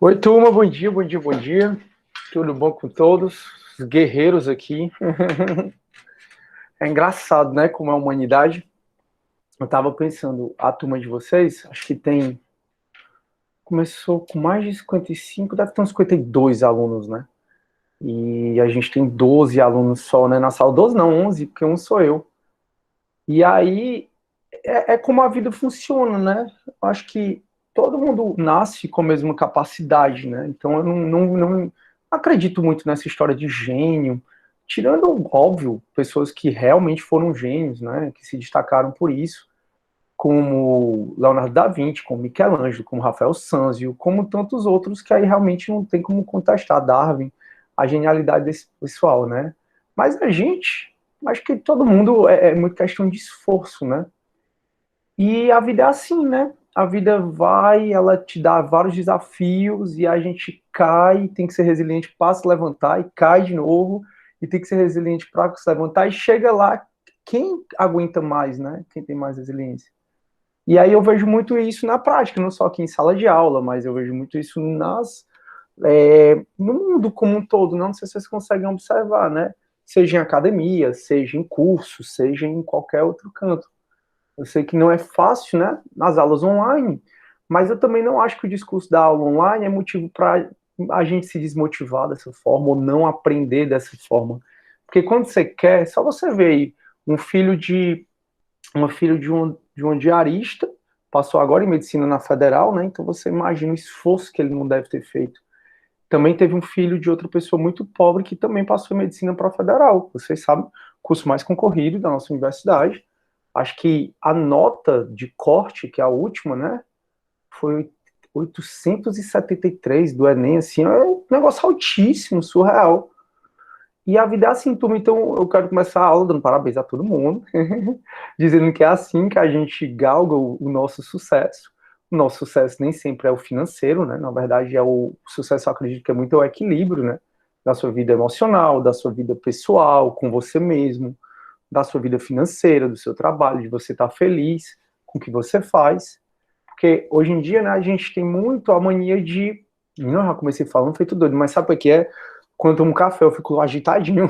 Oi, turma, bom dia, bom dia, bom dia. Tudo bom com todos? Os guerreiros aqui. É engraçado, né, como é a humanidade. Eu tava pensando, a turma de vocês, acho que começou com mais de 55, deve ter uns 52 alunos, né? E a gente tem 12 alunos só, né, na sala. 12 não, 11, porque um sou eu. E aí, é como a vida funciona, né? Eu acho que todo mundo nasce com a mesma capacidade, né? Então eu não acredito muito nessa história de gênio, tirando, óbvio, pessoas que realmente foram gênios, né? Que se destacaram por isso, como Leonardo da Vinci, como Michelangelo, como Rafael Sanzio, como tantos outros que aí realmente não tem como contestar Darwin, a genialidade desse pessoal, né? Mas a gente, acho que todo mundo é muito questão de esforço, né? E a vida é assim, né? A vida vai, ela te dá vários desafios e a gente cai, tem que ser resiliente para se levantar e cai de novo, e tem que ser resiliente para se levantar e chega lá, quem aguenta mais, né? Quem tem mais resiliência. E aí eu vejo muito isso na prática, não só aqui em sala de aula, mas eu vejo muito isso no mundo como um todo, não sei se vocês conseguem observar, né? Seja em academia, seja em curso, seja em qualquer outro canto. Eu sei que não é fácil, né, nas aulas online, mas eu também não acho que o discurso da aula online é motivo para a gente se desmotivar dessa forma ou não aprender dessa forma. Porque quando você quer, só você vê aí um filho de uma filha de um diarista, passou agora em medicina na federal, né? Então você imagina o esforço que ele não deve ter feito. Também teve um filho de outra pessoa muito pobre que também passou em medicina para a federal. Vocês sabem, curso mais concorrido da nossa universidade. Acho que a nota de corte, que é a última, né, foi 873 do Enem, assim, é um negócio altíssimo, surreal. E a vida é assim, turma, então eu quero começar a aula dando parabéns a todo mundo, dizendo que é assim que a gente galga o nosso sucesso. O nosso sucesso nem sempre é o financeiro, né? Na verdade, o sucesso, eu acredito que é muito o equilíbrio, né? Da sua vida emocional, da sua vida pessoal, com você mesmo, da sua vida financeira, do seu trabalho, de você estar feliz com o que você faz. Porque hoje em dia, né, a gente tem muito a mania de. Não, já comecei falando, feito doido, mas sabe o que é? Quando eu tomo café, eu fico agitadinho.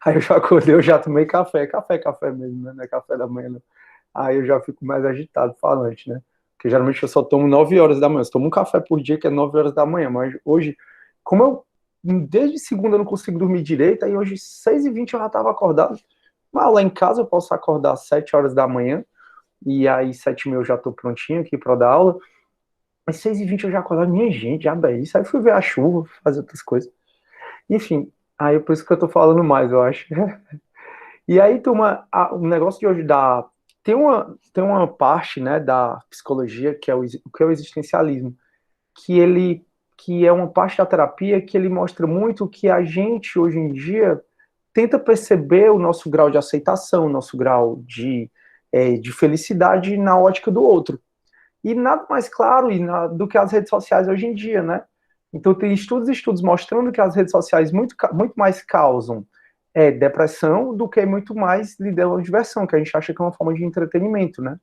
Aí eu já acordei, eu já tomei café. Café mesmo, né? Não é café da manhã, não. Aí eu já fico mais agitado, falante, né? Porque geralmente eu só tomo 9 horas da manhã. Eu tomo um café por dia, que é 9 horas da manhã. Mas hoje, como eu desde segunda eu não consigo dormir direito, aí hoje 6h20 eu já estava acordado. Mas lá em casa eu posso acordar às 7 horas da manhã, e aí 7h30 eu já estou prontinho aqui para dar aula. Mas 6h20 eu já acordava, minha gente, já é isso. Aí fui ver a chuva, fazer outras coisas. Enfim, aí é por isso que eu tô falando mais, eu acho. E aí, turma, o negócio de hoje tem uma parte, né, da psicologia que é o existencialismo, que ele que é uma parte da terapia que ele mostra muito que a gente hoje em dia tenta perceber o nosso grau de aceitação, o nosso grau de felicidade na ótica do outro. E nada mais claro do que as redes sociais hoje em dia, né? Então tem estudos mostrando que as redes sociais muito mais causam depressão do que muito mais lhe dão diversão, que a gente acha que é uma forma de entretenimento, né?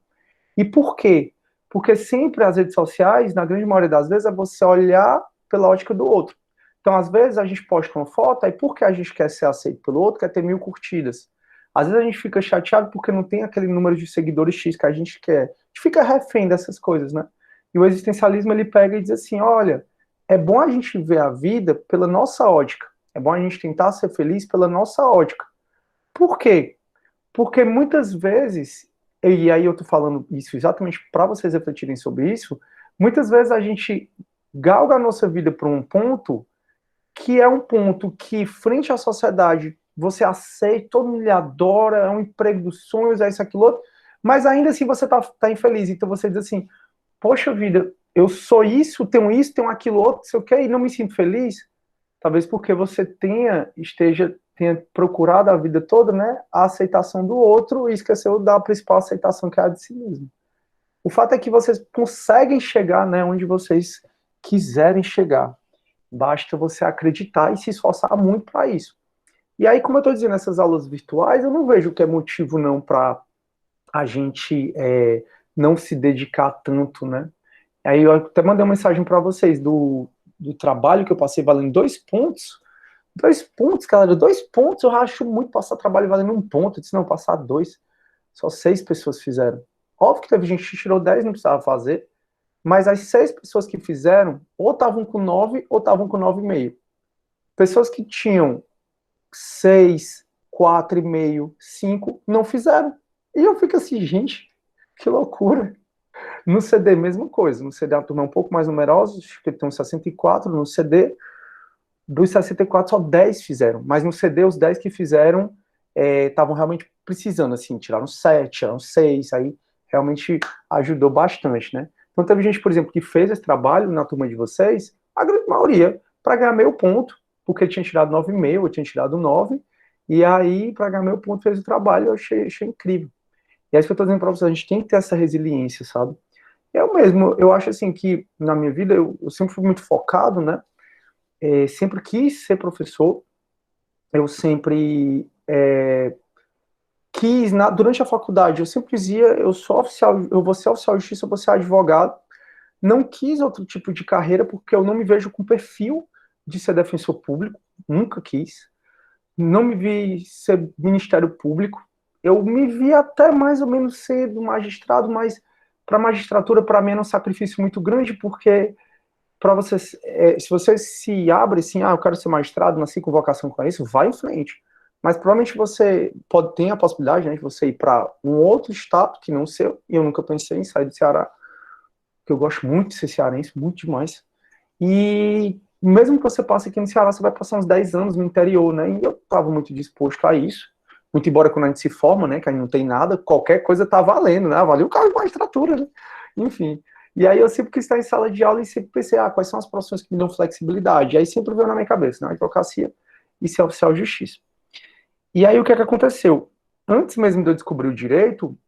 E por quê? Porque sempre as redes sociais, na grande maioria das vezes, é você olhar pela ótica do outro. Então, às vezes, a gente posta uma foto, aí porque a gente quer ser aceito pelo outro, quer ter 1.000 curtidas. Às vezes a gente fica chateado porque não tem aquele número de seguidores X que a gente quer. A gente fica refém dessas coisas, né? E o existencialismo, ele pega e diz assim, olha, é bom a gente ver a vida pela nossa ótica. É bom a gente tentar ser feliz pela nossa ótica. Por quê? Porque muitas vezes, e aí eu tô falando isso exatamente para vocês refletirem sobre isso, muitas vezes a gente galga a nossa vida para um ponto que é um ponto que, frente à sociedade, você aceita, todo mundo lhe adora, é um emprego dos sonhos, é isso, aquilo outro, mas ainda assim você tá infeliz. Então você diz assim, poxa vida, eu sou isso, tenho aquilo outro, sei o quê, e não me sinto feliz. Talvez porque você tenha procurado a vida toda, né, a aceitação do outro e esqueceu da principal aceitação, que é a de si mesmo. O fato é que vocês conseguem chegar, né, onde vocês quiserem chegar. Basta você acreditar e se esforçar muito para isso. E aí, como eu estou dizendo, essas aulas virtuais, eu não vejo que é motivo não para a gente não se dedicar tanto, né? Aí eu até mandei uma mensagem para vocês do trabalho que eu passei valendo 2 pontos. 2 pontos, galera, 2 pontos, eu acho muito passar trabalho valendo 1 ponto. Eu disse, não, passar 2. Só 6 pessoas fizeram. Óbvio que teve gente que tirou 10, não precisava fazer. Mas as 6 pessoas que fizeram, ou estavam com 9, ou estavam com 9,5. Pessoas que tinham 6, 4,5, 5, não fizeram. E eu fico assim, gente, que loucura. No CD, mesma coisa. No CD a turma é um pouco mais numerosa, acho que tem uns 64. No CD, dos 64, só 10 fizeram. Mas no CD, os 10 que fizeram estavam realmente precisando, assim, tiraram 7, tiraram 6, aí realmente ajudou bastante, né? Então teve gente, por exemplo, que fez esse trabalho na turma de vocês, a grande maioria, para ganhar meio ponto, porque tinha tirado 9,5, eu tinha tirado 9, e aí, para ganhar meio ponto, fez o trabalho, eu achei incrível. E é isso que eu tô dizendo para vocês, a gente tem que ter essa resiliência, sabe? Eu mesmo, eu acho assim que na minha vida eu sempre fui muito focado, né? Sempre quis ser professor, eu sempre quis, durante a faculdade, eu sempre dizia, eu sou oficial, eu vou ser oficial de justiça, eu vou ser advogado. Não quis outro tipo de carreira porque eu não me vejo com perfil de ser defensor público, nunca quis. Não me vi ser Ministério Público. Eu me vi até mais ou menos ser do magistrado, mas para a magistratura, para mim, é um sacrifício muito grande, porque para você, se você se abre assim, eu quero ser magistrado, nasci com vocação com isso, vai em frente. Mas provavelmente você pode ter a possibilidade, né, de você ir para um outro estado que não o seu, e eu nunca pensei em sair do Ceará, que eu gosto muito de ser cearense, muito demais. E mesmo que você passe aqui no Ceará, você vai passar uns 10 anos no interior, né? E eu estava muito disposto a isso. Muito embora quando a gente se forma, né, que a gente não tem nada, qualquer coisa tá valendo, né? Valeu o cargo de magistratura, né? Enfim. E aí eu sempre quis estar em sala de aula e sempre pensei, quais são as profissões que me dão flexibilidade? E aí sempre veio na minha cabeça, né? Advocacia e ser oficial de justiça. E aí o que é que aconteceu? Antes mesmo de eu descobrir o direito,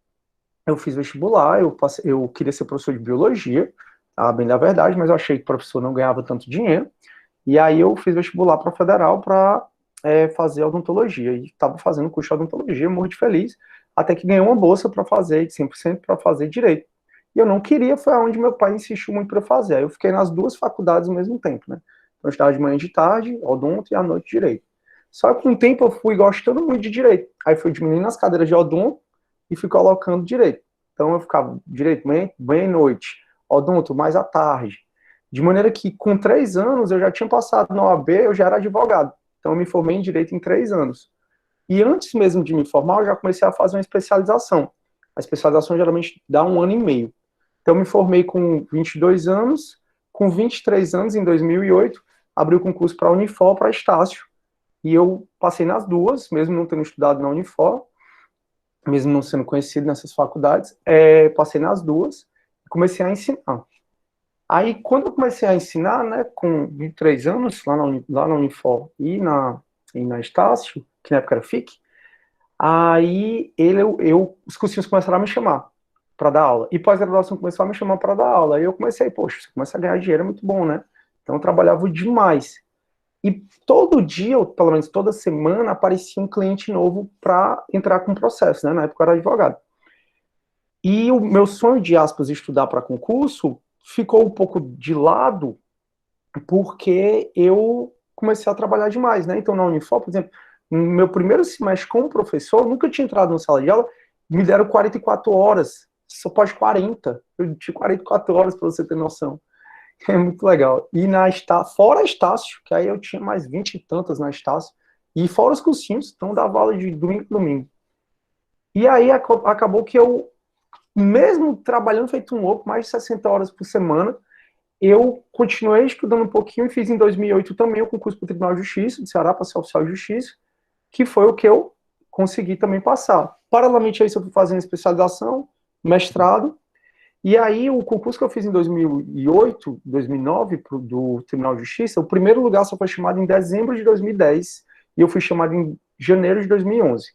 eu fiz vestibular, eu queria ser professor de biologia, bem da verdade, mas eu achei que o professor não ganhava tanto dinheiro. E aí eu fiz vestibular para a Federal para fazer odontologia. E estava fazendo curso de odontologia, muito feliz, até que ganhei uma bolsa para fazer, de 100% para fazer direito. E eu não queria, foi onde meu pai insistiu muito para fazer. Aí eu fiquei nas duas faculdades ao mesmo tempo, né? Então eu estava de manhã e de tarde, odonto, e à noite direito. Só que com o tempo eu fui gostando muito de direito. Aí fui diminuindo as cadeiras de odonto e fui colocando direito. Então eu ficava direito manhã e noite, odonto mais à tarde. De maneira que com 3 anos eu já tinha passado na OAB, eu já era advogado. Então eu me formei em direito em 3 anos. E antes mesmo de me formar, eu já comecei a fazer uma especialização. A especialização geralmente dá 1 ano e meio. Então eu me formei com 22 anos, com 23 anos, em 2008, abri o concurso para a Unifor, para Estácio. E eu passei nas duas, mesmo não tendo estudado na Unifor, mesmo não sendo conhecido nessas faculdades, passei nas duas e comecei a ensinar. Aí, quando eu comecei a ensinar, né, com 23 anos, lá na Unifor e na Estácio, que na época era FIC, aí os cursinhos começaram a me chamar para dar aula. E pós-graduação começou a me chamar para dar aula. Aí eu comecei, poxa, você começa a ganhar dinheiro, é muito bom, né? Então eu trabalhava demais. E todo dia, ou pelo menos toda semana, aparecia um cliente novo para entrar com o processo, né? Na época eu era advogado. E o meu sonho de, aspas, estudar para concurso ficou um pouco de lado porque eu comecei a trabalhar demais, né? Então, na Unifor, por exemplo, no meu primeiro semestre como professor, nunca tinha entrado na sala de aula, me deram 44 horas, só pode 40. Eu tinha 44 horas, para você ter noção. É muito legal. E fora a Estácio, que aí eu tinha mais 20 e tantas na Estácio, e fora os cursinhos, então dava aula de domingo a domingo. E aí acabou que eu, mesmo trabalhando feito um louco, mais de 60 horas por semana, eu continuei estudando um pouquinho e fiz em 2008 também o concurso para o Tribunal de Justiça, de Ceará, para ser oficial de justiça, que foi o que eu consegui também passar. Paralelamente a isso, eu fui fazendo especialização, mestrado, e aí o concurso que eu fiz em 2008, 2009, do Tribunal de Justiça, o primeiro lugar só foi chamado em dezembro de 2010, e eu fui chamado em janeiro de 2011.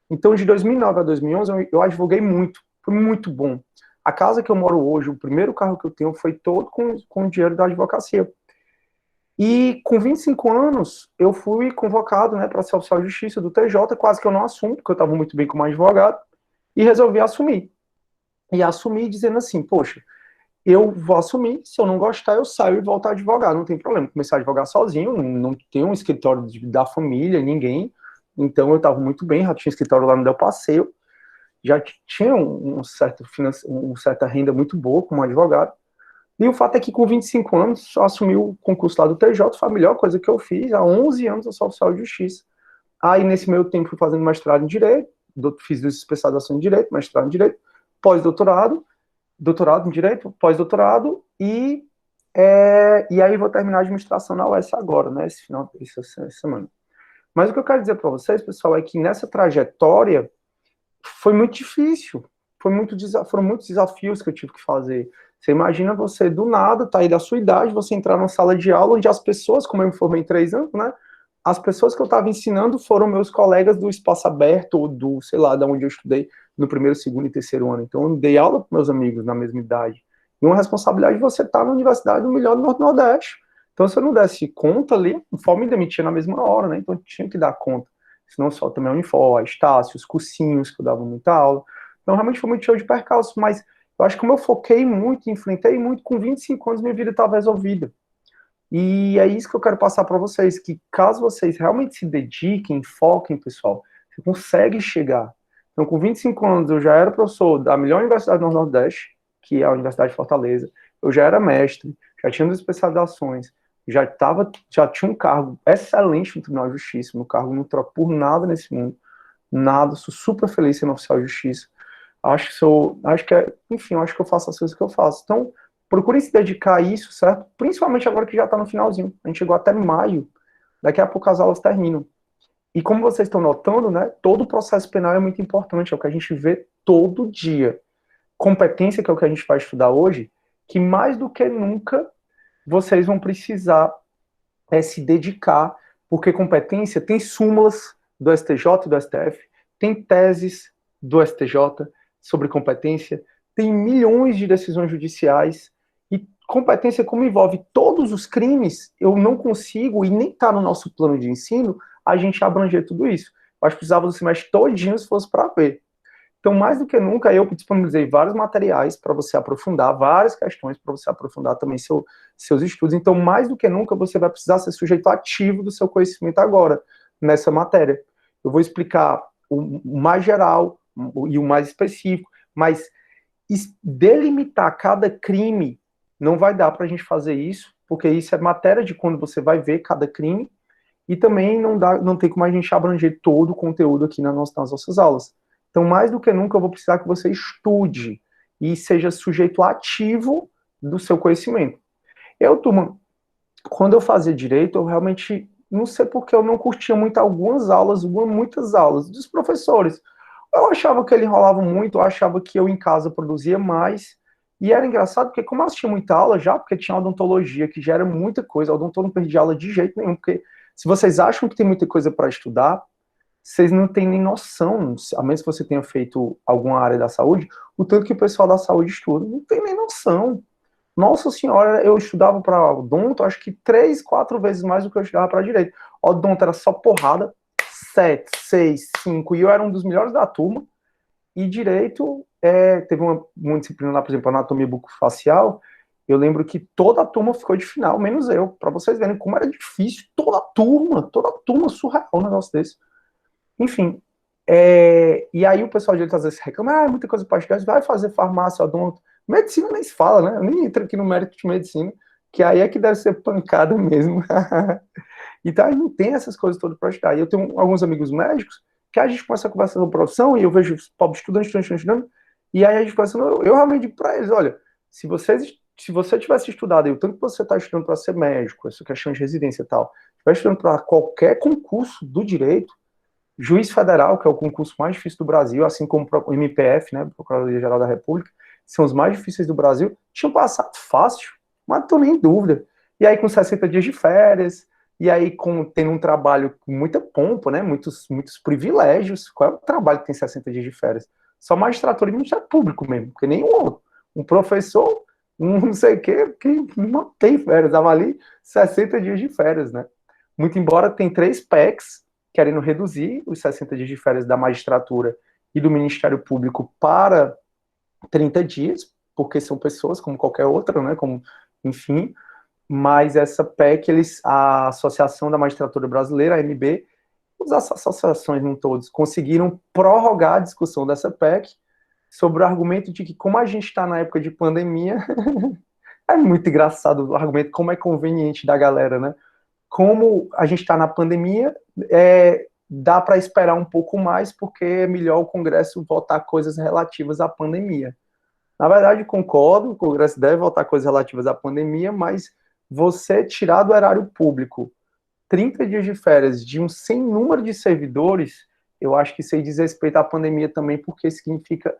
Então, de 2009 a 2011, eu advoguei muito, foi muito bom. A casa que eu moro hoje, o primeiro carro que eu tenho, foi todo com o dinheiro da advocacia. E com 25 anos, eu fui convocado, né, para ser oficial de justiça do TJ, quase que eu não assumo, porque eu estava muito bem como advogado, e resolvi assumir. E assumi dizendo assim, poxa, eu vou assumir, se eu não gostar, eu saio e volto a advogar, não tem problema. Comecei a advogar sozinho, não tenho um escritório da família, ninguém, então eu estava muito bem, já tinha escritório lá no Del Passeio, já tinha uma certa renda muito boa como advogado, e o fato é que com 25 anos, eu assumi o concurso lá do TJ, foi a melhor coisa que eu fiz, há 11 anos eu sou oficial de justiça. Aí, nesse meio tempo, fui fazendo mestrado em Direito, fiz especialização em Direito, mestrado em Direito, pós-doutorado, doutorado em Direito, pós-doutorado, e aí vou terminar a administração na UES agora, né, essa semana. Mas o que eu quero dizer para vocês, pessoal, é que nessa trajetória foi muito difícil, foram muitos desafios que eu tive que fazer. Você imagina você, do nada, tá aí da sua idade, você entrar numa sala de aula onde as pessoas, como eu me formei em 3 anos, né, as pessoas que eu estava ensinando foram meus colegas do espaço aberto, ou do, sei lá, da onde eu estudei no primeiro, segundo e terceiro ano. Então, eu dei aula para meus amigos na mesma idade. E uma responsabilidade de você estar na universidade do melhor do Norte-Nordeste. Então, se eu não desse conta ali, a forma me demitia na mesma hora, né? Então, eu tinha que dar conta. Senão, só também a Unifor, a Estácio, os cursinhos, que eu dava muita aula. Então, realmente foi muito show de percalço, mas eu acho que como eu foquei muito, enfrentei muito, com 25 anos minha vida estava resolvida. E é isso que eu quero passar para vocês, que caso vocês realmente se dediquem, foquem, pessoal, você consegue chegar. Então, com 25 anos, eu já era professor da melhor universidade do Nordeste, que é a Universidade de Fortaleza, eu já era mestre, já tinha duas especializações, já tinha um cargo excelente no Tribunal de Justiça, meu cargo não troco por nada nesse mundo, nada, sou super feliz sendo oficial de justiça. Enfim, eu acho que eu faço as coisas que eu faço. Então, procure se dedicar a isso, certo? Principalmente agora que já está no finalzinho. A gente chegou até maio, daqui a pouco as aulas terminam. E como vocês estão notando, né, todo o processo penal é muito importante, é o que a gente vê todo dia. Competência, que é o que a gente vai estudar hoje, que mais do que nunca vocês vão precisar se dedicar, porque competência tem súmulas do STJ e do STF, tem teses do STJ sobre competência, tem milhões de decisões judiciais, e competência, como envolve todos os crimes, eu não consigo, e nem está no nosso plano de ensino, a gente abranger tudo isso. Eu acho que precisava do semestre todinho se fosse para ver. Então, mais do que nunca, eu disponibilizei vários materiais para você aprofundar, várias questões para você aprofundar também seus estudos. Então, mais do que nunca, você vai precisar ser sujeito ativo do seu conhecimento agora, nessa matéria. Eu vou explicar o mais geral e o mais específico, mas delimitar cada crime não vai dar para a gente fazer isso, porque isso é matéria de quando você vai ver cada crime, e também não tem como a gente abranger todo o conteúdo aqui nas nossas aulas. Então, mais do que nunca, eu vou precisar que você estude e seja sujeito ativo do seu conhecimento. Turma, quando eu fazia direito, eu realmente, não sei porque eu não curtia muito muitas aulas dos professores. Eu achava que ele enrolava muito, eu achava que eu em casa produzia mais. E era engraçado porque, como eu assistia muita aula já, porque tinha odontologia, que já era muita coisa, a odonto não perdi aula de jeito nenhum, porque se vocês acham que tem muita coisa para estudar, vocês não têm nem noção, a menos que você tenha feito alguma área da saúde, o tanto que o pessoal da saúde estuda, não tem nem noção. Nossa senhora, eu estudava para odonto, acho que 3, 4 vezes mais do que eu estudava para direito. Odonto era só porrada, 7, 6, 5, e eu era um dos melhores da turma. E direito, teve uma disciplina lá, por exemplo, anatomia bucofacial, eu lembro que toda a turma ficou de final, menos eu, para vocês verem como era difícil, toda a turma surreal um negócio desse. Enfim, e aí o pessoal de direito às vezes reclama, muita coisa para estudar, vai fazer farmácia, odonto. Medicina nem se fala, né? Eu nem entro aqui no mérito de medicina, que aí é que deve ser pancada mesmo. Então a gente não tem essas coisas todas para estudar. E eu tenho alguns amigos médicos que a gente começa a conversar sobre profissão e eu vejo os pobres estudando, e aí a gente conversa, eu realmente digo para eles, olha, se você tivesse estudado, e o tanto que você está estudando para ser médico, essa questão de residência e tal, estiver estudando para qualquer concurso do direito, juiz federal, que é o concurso mais difícil do Brasil, assim como o MPF, né, Procuradoria-Geral da República, são os mais difíceis do Brasil, tinham passado fácil, mas não estou nem em dúvida. E aí com 60 dias de férias, e aí tendo um trabalho com muita pompa, né, muitos privilégios. Qual é o trabalho que tem 60 dias de férias? Só magistratura e Ministério Público mesmo, porque nenhum outro. Um professor, não sei o que não tem férias, dava ali 60 dias de férias, né? Muito embora tem 3 PECs querendo reduzir os 60 dias de férias da magistratura e do Ministério Público para 30 dias, porque são pessoas como qualquer outra, né, como, enfim, mas essa PEC, a Associação da Magistratura Brasileira, a AMB, as associações em todos, conseguiram prorrogar a discussão dessa PEC sobre o argumento de que, como a gente está na época de pandemia, é muito engraçado o argumento, como é conveniente da galera, né? Como a gente está na pandemia, dá para esperar um pouco mais, porque é melhor o Congresso votar coisas relativas à pandemia. Na verdade, concordo, o Congresso deve votar coisas relativas à pandemia, mas você tirar do erário público 30 dias de férias de um sem número de servidores, eu acho que isso aí diz respeito à pandemia também, porque significa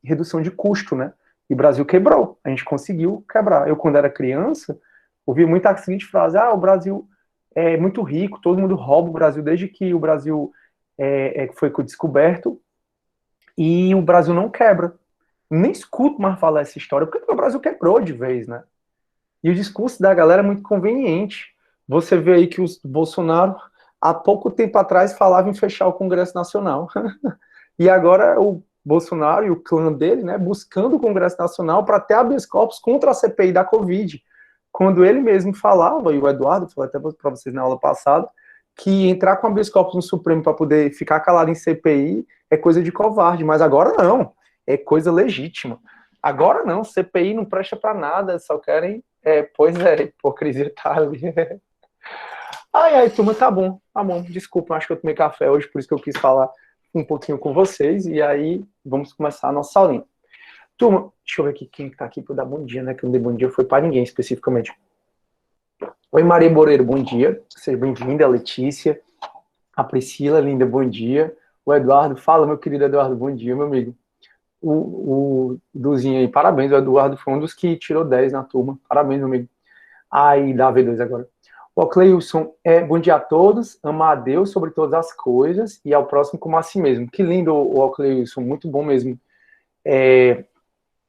redução de custo, né? E o Brasil quebrou, a gente conseguiu quebrar. Eu, quando era criança, ouvi muito a seguinte frase: o Brasil é muito rico, todo mundo rouba o Brasil desde que o Brasil foi descoberto, e o Brasil não quebra. Nem escuto mais falar essa história, porque o Brasil quebrou de vez, né? E o discurso da galera é muito conveniente. Você vê aí que o Bolsonaro, há pouco tempo atrás, falava em fechar o Congresso Nacional. E agora o Bolsonaro e o clã dele, né, buscando o Congresso Nacional para ter habeas corpus contra a CPI da Covid. Quando ele mesmo falava, e o Eduardo falou até para vocês na aula passada, que entrar com habeas corpus no Supremo para poder ficar calado em CPI é coisa de covarde, mas agora não, é coisa legítima. Agora não, CPI não presta para nada, só querem, pois é, hipocrisia tá ali. Ai, turma, tá bom, desculpa, acho que eu tomei café hoje, por isso que eu quis falar um pouquinho com vocês, e aí vamos começar a nossa aulinha. Turma, deixa eu ver aqui quem tá aqui para dar bom dia, né, que eu não dei bom dia, foi para ninguém especificamente. Oi, Maria Moreira, bom dia, seja bem-vinda, a Letícia, a Priscila, linda, bom dia, o Eduardo, fala, meu querido Eduardo, bom dia, meu amigo. O Duzinho aí, parabéns, o Eduardo foi um dos que tirou 10 na turma, parabéns, meu amigo. Aí, dá V2 agora. O Cleilson, bom dia a todos, amar a Deus sobre todas as coisas e ao próximo como a si mesmo. Que lindo, o Cleilson, muito bom mesmo.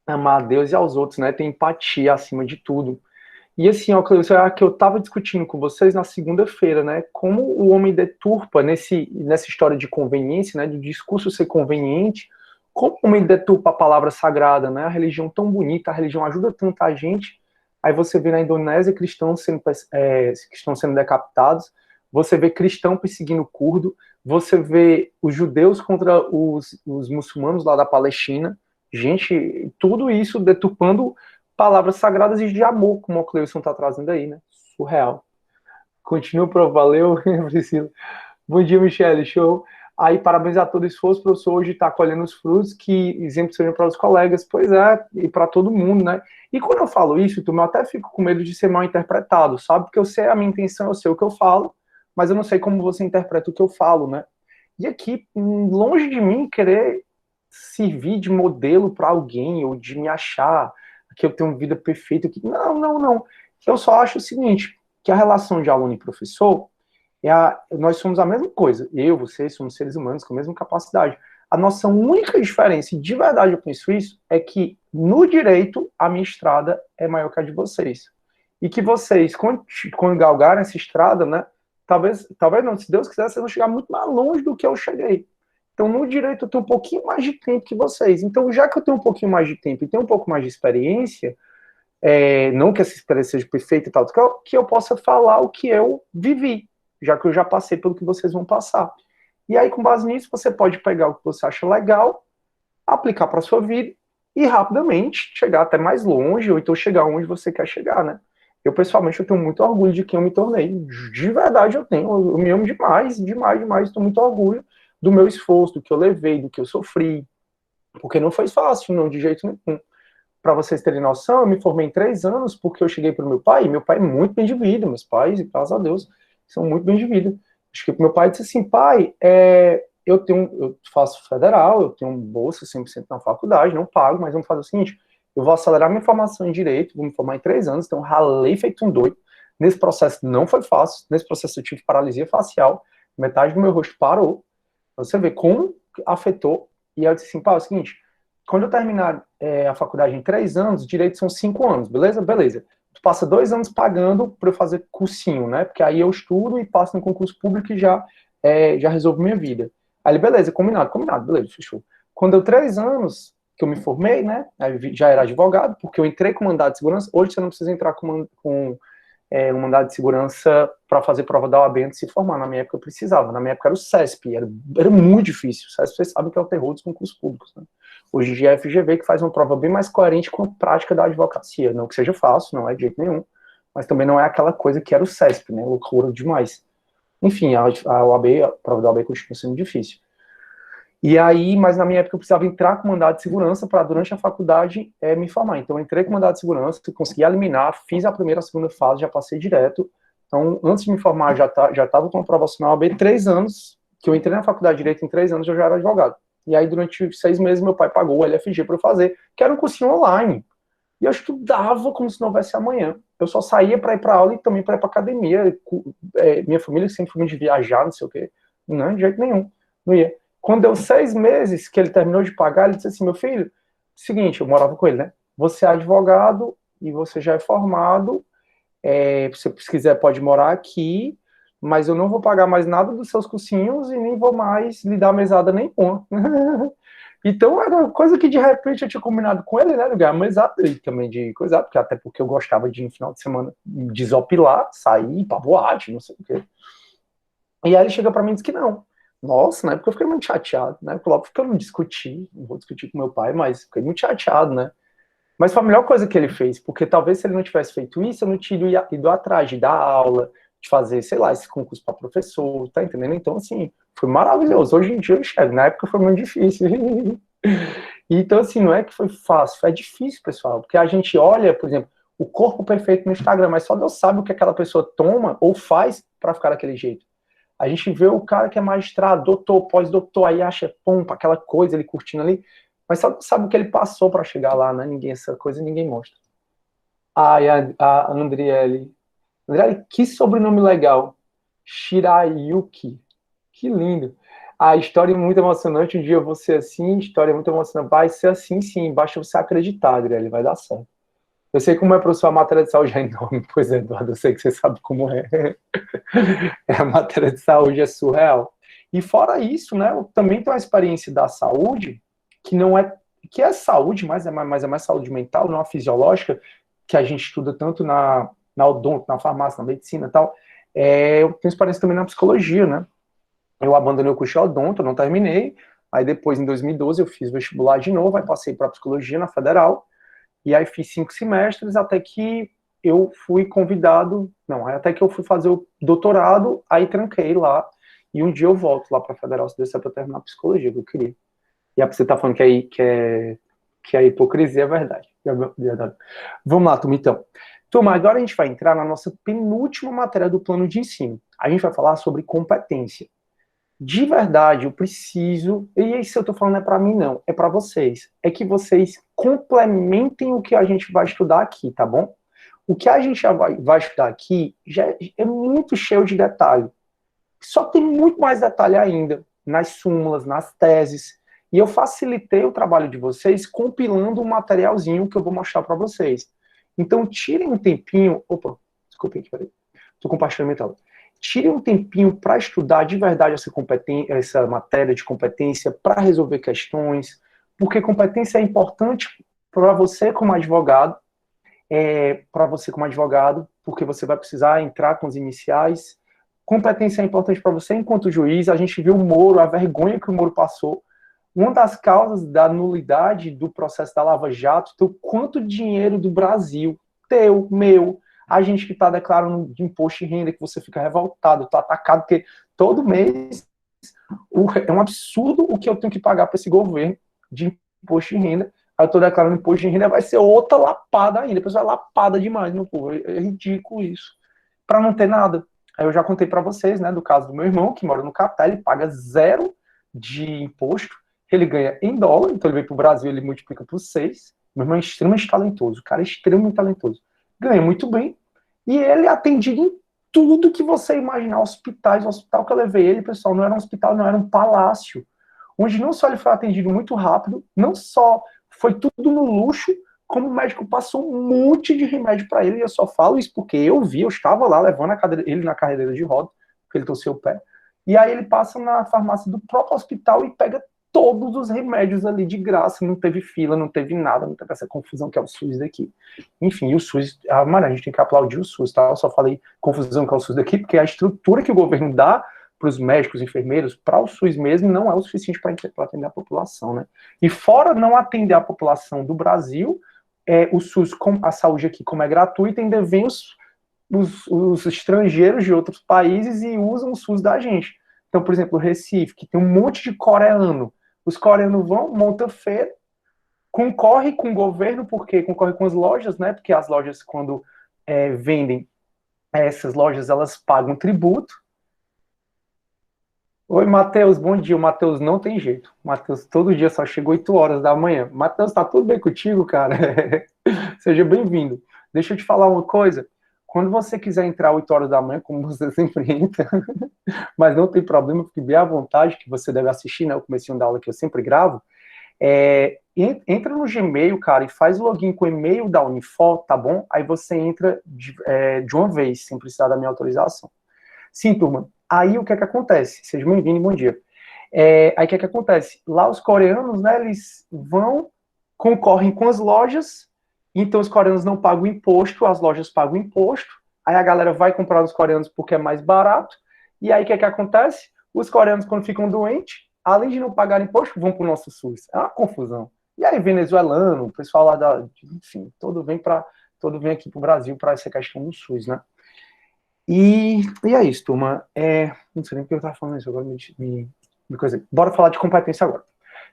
Amar a Deus e aos outros, né, ter empatia acima de tudo. E assim, Cleilson, é que eu estava discutindo com vocês na segunda-feira, né, como o homem deturpa nessa história de conveniência, né, do discurso ser conveniente, como o homem deturpa a palavra sagrada, né, a religião tão bonita, a religião ajuda tanta gente. Aí você vê na Indonésia cristãos sendo decapitados, você vê cristão perseguindo curdo, você vê os judeus contra os muçulmanos lá da Palestina, gente, tudo isso deturpando palavras sagradas e de amor, como o Cleilson está trazendo aí, né? Surreal. Continua, valeu, Priscila. Bom dia, Michele, show. Aí, parabéns a todo esforço, professor, hoje está colhendo os frutos, que exemplo sejam para os colegas, pois é, e para todo mundo, né? E quando eu falo isso, eu até fico com medo de ser mal interpretado, sabe? Porque eu sei a minha intenção, eu sei o que eu falo, mas eu não sei como você interpreta o que eu falo, né? E aqui, longe de mim querer servir de modelo para alguém, ou de me achar que eu tenho uma vida perfeita. Não. Eu só acho o seguinte, que a relação de aluno e professor, nós somos a mesma coisa. Eu, vocês, somos seres humanos com a mesma capacidade. A nossa única diferença, e de verdade eu penso isso, é que no direito a minha estrada é maior que a de vocês. E que vocês, quando galgarem essa estrada, né, talvez não, se Deus quiser, vocês vão chegar muito mais longe do que eu cheguei. Então, no direito, eu tenho um pouquinho mais de tempo que vocês. Então, já que eu tenho um pouquinho mais de tempo e tenho um pouco mais de experiência, não que essa experiência seja perfeita e tal, que eu possa falar o que eu vivi, já que eu já passei pelo que vocês vão passar. E aí, com base nisso, você pode pegar o que você acha legal, aplicar para sua vida e rapidamente chegar até mais longe, ou então chegar onde você quer chegar, né? Eu, pessoalmente, eu tenho muito orgulho de quem eu me tornei. De verdade, eu tenho. Eu me amo demais, demais. Tenho muito orgulho do meu esforço, do que eu levei, do que eu sofri. Porque não foi fácil, não, de jeito nenhum. Para vocês terem noção, eu me formei em 3 anos porque eu cheguei para o meu pai, e meu pai é muito bem de vida, meus pais, graças a Deus, são muito bem de vida. Cheguei para o meu pai e disse assim, pai, eu faço federal, eu tenho bolsa 100% na faculdade, não pago, mas vamos fazer o seguinte, eu vou acelerar minha formação em Direito, vou me formar em 3 anos, então ralei feito um doido. Nesse processo não foi fácil, nesse processo eu tive paralisia facial, metade do meu rosto parou, você vê como afetou, e eu disse assim, pai, é o seguinte, quando eu terminar a faculdade em 3 anos, Direito são 5 anos, beleza? Beleza. Tu passa 2 anos pagando para eu fazer cursinho, né? Porque aí eu estudo e passo no concurso público e já resolvo minha vida. Aí ele, beleza, combinado, beleza, fechou. Quando deu 3 anos, que eu me formei, né? Aí já era advogado, porque eu entrei com mandado de segurança. Hoje você não precisa entrar com um mandado de segurança para fazer prova da OAB antes de se formar. Na minha época eu precisava. Na minha época era o CESP, era muito difícil. O CESP, vocês sabem que é o terror dos concursos públicos, né? Hoje em dia é a FGV que faz uma prova bem mais coerente com a prática da advocacia. Não que seja fácil, não é de jeito nenhum, mas também não é aquela coisa que era o CESP, né? Loucura demais. Enfim, a OAB, a prova da OAB continua sendo difícil. E aí, mas na minha época eu precisava entrar com mandado de segurança para, durante a faculdade, me formar. Então eu entrei com mandado de segurança, consegui eliminar, fiz a primeira e a segunda fase, já passei direto. Então, antes de me formar, já estava com aprovação na OAB, 3 anos, que eu entrei na faculdade de Direito, em 3 anos eu já era advogado. E aí, durante 6 meses, meu pai pagou o LFG para eu fazer, que era um cursinho online. E eu estudava como se não houvesse amanhã. Eu só saía para ir para aula e também para ir para academia. Minha família sempre foi de viajar, não sei o quê. Não, de jeito nenhum. Não ia. Quando deu 6 meses que ele terminou de pagar, ele disse assim, meu filho, seguinte, eu morava com ele, né? Você é advogado e você já é formado, se você quiser pode morar aqui, mas eu não vou pagar mais nada dos seus cursinhos e nem vou mais lhe dar mesada nenhuma. Então era coisa que de repente eu tinha combinado com ele, né? De ganhar mesada e também de coisa, porque até porque eu gostava de no final de semana desopilar, sair pra boate, não sei o quê. E aí ele chega pra mim e diz que não. Nossa, na época eu fiquei muito chateado, né? Óbvio que eu não discuti, não vou discutir com meu pai, mas fiquei muito chateado, né? Mas foi a melhor coisa que ele fez, porque talvez se ele não tivesse feito isso, eu não tinha ido atrás de dar aula, de fazer, sei lá, esse concurso para professor, tá entendendo? Então, assim, foi maravilhoso. Hoje em dia eu enxergo, na época foi muito difícil. Então, assim, não é que foi fácil, é difícil, pessoal, porque a gente olha, por exemplo, o corpo perfeito no Instagram, mas só Deus sabe o que aquela pessoa toma ou faz para ficar daquele jeito. A gente vê o cara que é magistrado, doutor, pós-doutor, aí acha pompa, aquela coisa, ele curtindo ali, mas só sabe o que ele passou para chegar lá, né? Ninguém, essa coisa ninguém mostra. Ai, a Andriele. Andriele, que sobrenome legal. Shirayuki. Que lindo. A história é muito emocionante. Um dia eu vou ser assim, história é muito emocionante. Vai ser assim, sim. Basta você acreditar, Andriele, vai dar certo. Eu sei como é, professor, a matéria de saúde é enorme. Pois é, Eduardo, eu sei que você sabe como é. A matéria de saúde é surreal. E fora isso, né, eu também tenho uma experiência da saúde, que não é, que é saúde, mas é mais saúde mental, não a fisiológica, que a gente estuda tanto na odonto, na farmácia, na medicina e tal. Eu tenho experiência também na psicologia, né? Eu abandonei o curso de odonto, não terminei. Aí depois, em 2012, eu fiz vestibular de novo, aí passei para psicologia na Federal, e aí fiz 5 semestres, até que eu fui convidado, não, até que eu fui fazer o doutorado, aí tranquei lá, e um dia eu volto lá para a Federal, se der para terminar a psicologia, que eu queria. E aí você tá falando que a hipocrisia é verdade. Vamos lá, turma, então. Turma, agora a gente vai entrar na nossa penúltima matéria do plano de ensino. A gente vai falar sobre competência. De verdade, eu preciso, e isso eu tô falando não é para mim não, é para vocês. É que vocês complementem o que a gente vai estudar aqui, tá bom? O que a gente vai estudar aqui já é muito cheio de detalhe. Só tem muito mais detalhe ainda nas súmulas, nas teses. E eu facilitei o trabalho de vocês compilando um materialzinho que eu vou mostrar para vocês. Então, tirem um tempinho. Opa, desculpa aqui, peraí. Estou compartilhando minha tela. Tirem um tempinho para estudar de verdade essa matéria de competência, para resolver questões, porque competência é importante para você como advogado, porque você vai precisar entrar com os iniciais. Competência é importante para você enquanto juiz. A gente viu o Moro, a vergonha que o Moro passou. Uma das causas da nulidade do processo da Lava Jato, do quanto dinheiro do Brasil, teu, meu, a gente que está declarando de imposto de renda, que você fica revoltado, está atacado, porque todo mês é um absurdo o que eu tenho que pagar para esse governo de imposto de renda. Aí eu estou declarando imposto de renda, vai ser outra lapada ainda. A pessoa é lapada demais, meu povo. É ridículo isso. Para não ter nada. Aí eu já contei para vocês, né, do caso do meu irmão, que mora no Catar, ele paga 0 de imposto, ele ganha em dólar, então ele vem para o Brasil, ele multiplica por 6. Meu irmão é extremamente talentoso, o cara é extremamente talentoso. Ganha muito bem, e ele é atendido em tudo que você imaginar, hospitais. O hospital que eu levei ele, pessoal, não era um hospital, não, era um palácio, onde não só ele foi atendido muito rápido, não só foi tudo no luxo, como o médico passou um monte de remédio para ele, e eu só falo isso porque eu vi, eu estava lá levando ele na cadeira de roda, porque ele torceu o pé, e aí ele passa na farmácia do próprio hospital e pega todos os remédios ali de graça, não teve fila, não teve nada, não teve essa confusão que é o SUS daqui. Enfim, e o SUS, mano, a gente tem que aplaudir o SUS, tá? Eu só falei confusão que é o SUS daqui, porque a estrutura que o governo dá para os médicos, enfermeiros, para o SUS mesmo, não é o suficiente para atender a população, né? E fora não atender a população do Brasil, o SUS, a saúde aqui, como é gratuita, ainda vem os estrangeiros de outros países e usam o SUS da gente. Então, por exemplo, o Recife, que tem um monte de coreano. Os coreanos vão, montam feira, concorre com o governo, porque concorre com as lojas, né? Porque as lojas, quando vendem, essas lojas, elas pagam tributo. Oi, Matheus, bom dia. O Matheus não tem jeito. O Matheus todo dia só chega 8 horas da manhã. Matheus, tá tudo bem contigo, cara? Seja bem-vindo. Deixa eu te falar uma coisa. Quando você quiser entrar 8 horas da manhã, como você sempre entra, mas não tem problema, fique bem à vontade, que você deve assistir, né, o comecinho da aula que eu sempre gravo, entra no Gmail, cara, e faz o login com o e-mail da Unifor, tá bom? Aí você entra de uma vez, sem precisar da minha autorização. Sim, turma. Aí o que é que acontece? Seja bem-vindo e bom dia. Aí o que é que acontece? Lá os coreanos, né, eles concorrem com as lojas, então os coreanos não pagam imposto, as lojas pagam imposto, aí a galera vai comprar dos coreanos porque é mais barato, e aí o que é que acontece? Os coreanos, quando ficam doentes, além de não pagar imposto, vão para o nosso SUS. É uma confusão. E aí venezuelano, o pessoal lá enfim, todo vem aqui para o Brasil para essa questão do SUS, né? E é isso, turma. Não sei nem porque eu estava falando isso, agora me coisa. Bora falar de competência agora.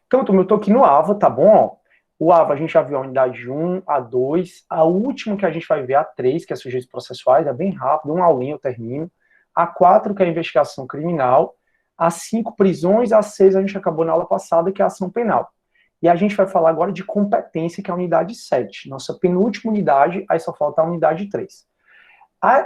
Então, turma, eu estou aqui no AVA, tá bom? O AVA a gente já viu a unidade 1, a 2, a última que a gente vai ver, a 3, que é sujeitos processuais, é bem rápido, uma aulinha eu termino. A 4, que é a investigação criminal. A 5, prisões. A 6, a gente acabou na aula passada, que é a ação penal. E a gente vai falar agora de competência, que é a unidade 7. Nossa penúltima unidade, aí só falta a unidade 3.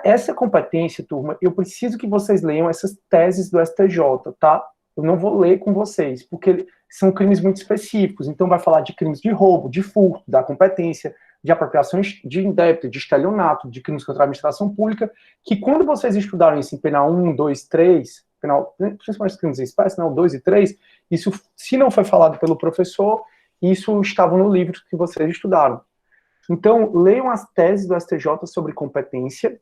Essa competência, turma, eu preciso que vocês leiam essas teses do STJ, tá? Eu não vou ler com vocês, porque são crimes muito específicos. Então, vai falar de crimes de roubo, de furto, da competência, de apropriações de indébito, de estelionato, de crimes contra a administração pública, que quando vocês estudaram isso em penal 1, 2, 3, penal, principalmente os crimes em espécie, não, 2 e 3, isso, se não foi falado pelo professor, isso estava no livro que vocês estudaram. Então, leiam as teses do STJ sobre competência.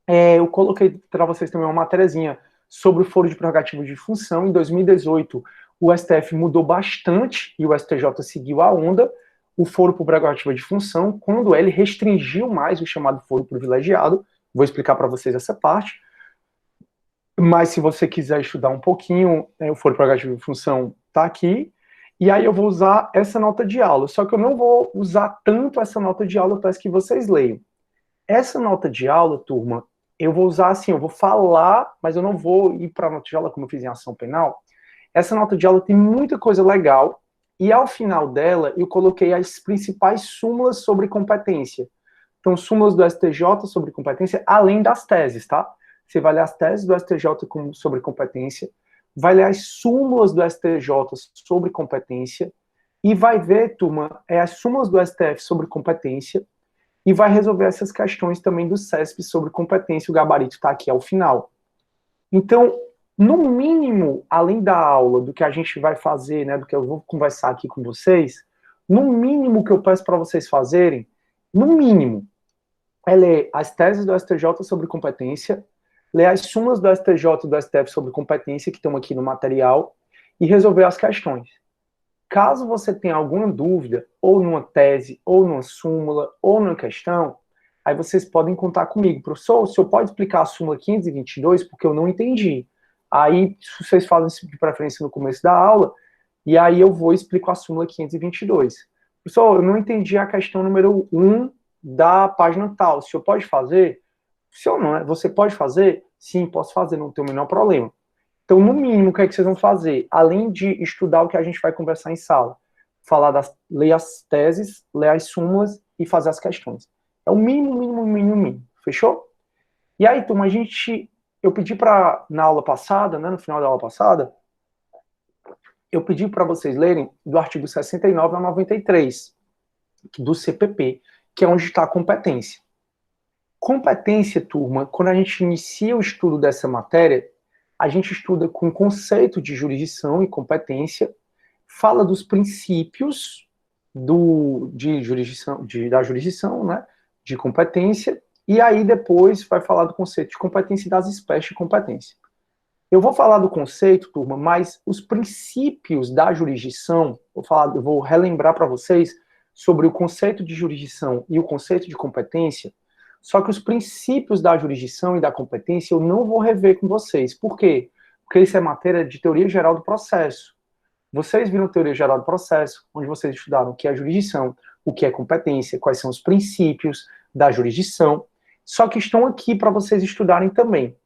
Eu coloquei para vocês também uma matériazinha sobre o foro de prerrogativa de função. Em 2018, o STF mudou bastante e o STJ seguiu a onda, o foro por prerrogativa de função, quando ele restringiu mais o chamado foro privilegiado. Vou explicar para vocês essa parte. Mas se você quiser estudar um pouquinho, o foro por prerrogativa de função está aqui. E aí eu vou usar essa nota de aula. Só que eu não vou usar tanto essa nota de aula, eu peço que vocês leiam. Essa nota de aula, turma, eu vou usar assim, eu vou falar, mas eu não vou ir para a nota de aula como eu fiz em ação penal. Essa nota de aula tem muita coisa legal, e ao final dela eu coloquei as principais súmulas sobre competência. Então, súmulas do STJ sobre competência, além das teses, tá? Você vai ler as teses do STJ sobre competência, vai ler as súmulas do STJ sobre competência, e vai ver, turma, as súmulas do STF sobre competência, e vai resolver essas questões também do CESP sobre competência, o gabarito está aqui ao final. Então, no mínimo, além da aula, do que a gente vai fazer, né, do que eu vou conversar aqui com vocês, no mínimo que eu peço para vocês fazerem, no mínimo, é ler as teses do STJ sobre competência, ler as súmulas do STJ e do STF sobre competência, que estão aqui no material, e resolver as questões. Caso você tenha alguma dúvida, ou numa tese, ou numa súmula, ou numa questão, aí vocês podem contar comigo. Professor, o senhor pode explicar a súmula 522, porque eu não entendi. Aí vocês fazem de preferência no começo da aula, e aí eu vou explicar a súmula 522. Professor, eu não entendi a questão número 1 da página tal. O senhor pode fazer? O senhor não, né? Você pode fazer? Sim, posso fazer, não tem o menor problema. Então, no mínimo, o que é que vocês vão fazer? Além de estudar o que a gente vai conversar em sala, ler as teses, ler as súmulas e fazer as questões. É o mínimo, mínimo, mínimo, mínimo. Fechou? E aí, turma, eu pedi na aula passada, né, no final da aula passada, eu pedi para vocês lerem do artigo 69 ao 93, do CPP, que é onde está a competência. Competência, turma, quando a gente inicia o estudo dessa matéria, a gente estuda com o conceito de jurisdição e competência, fala dos princípios da jurisdição, né, de competência, e aí depois vai falar do conceito de competência e das espécies de competência. Eu vou falar do conceito, turma, mas os princípios da jurisdição, eu vou relembrar para vocês sobre o conceito de jurisdição e o conceito de competência, só que os princípios da jurisdição e da competência eu não vou rever com vocês. Por quê? Porque isso é matéria de teoria geral do processo. Vocês viram teoria geral do processo, onde vocês estudaram o que é jurisdição, o que é competência, quais são os princípios da jurisdição, só que estão aqui para vocês estudarem também.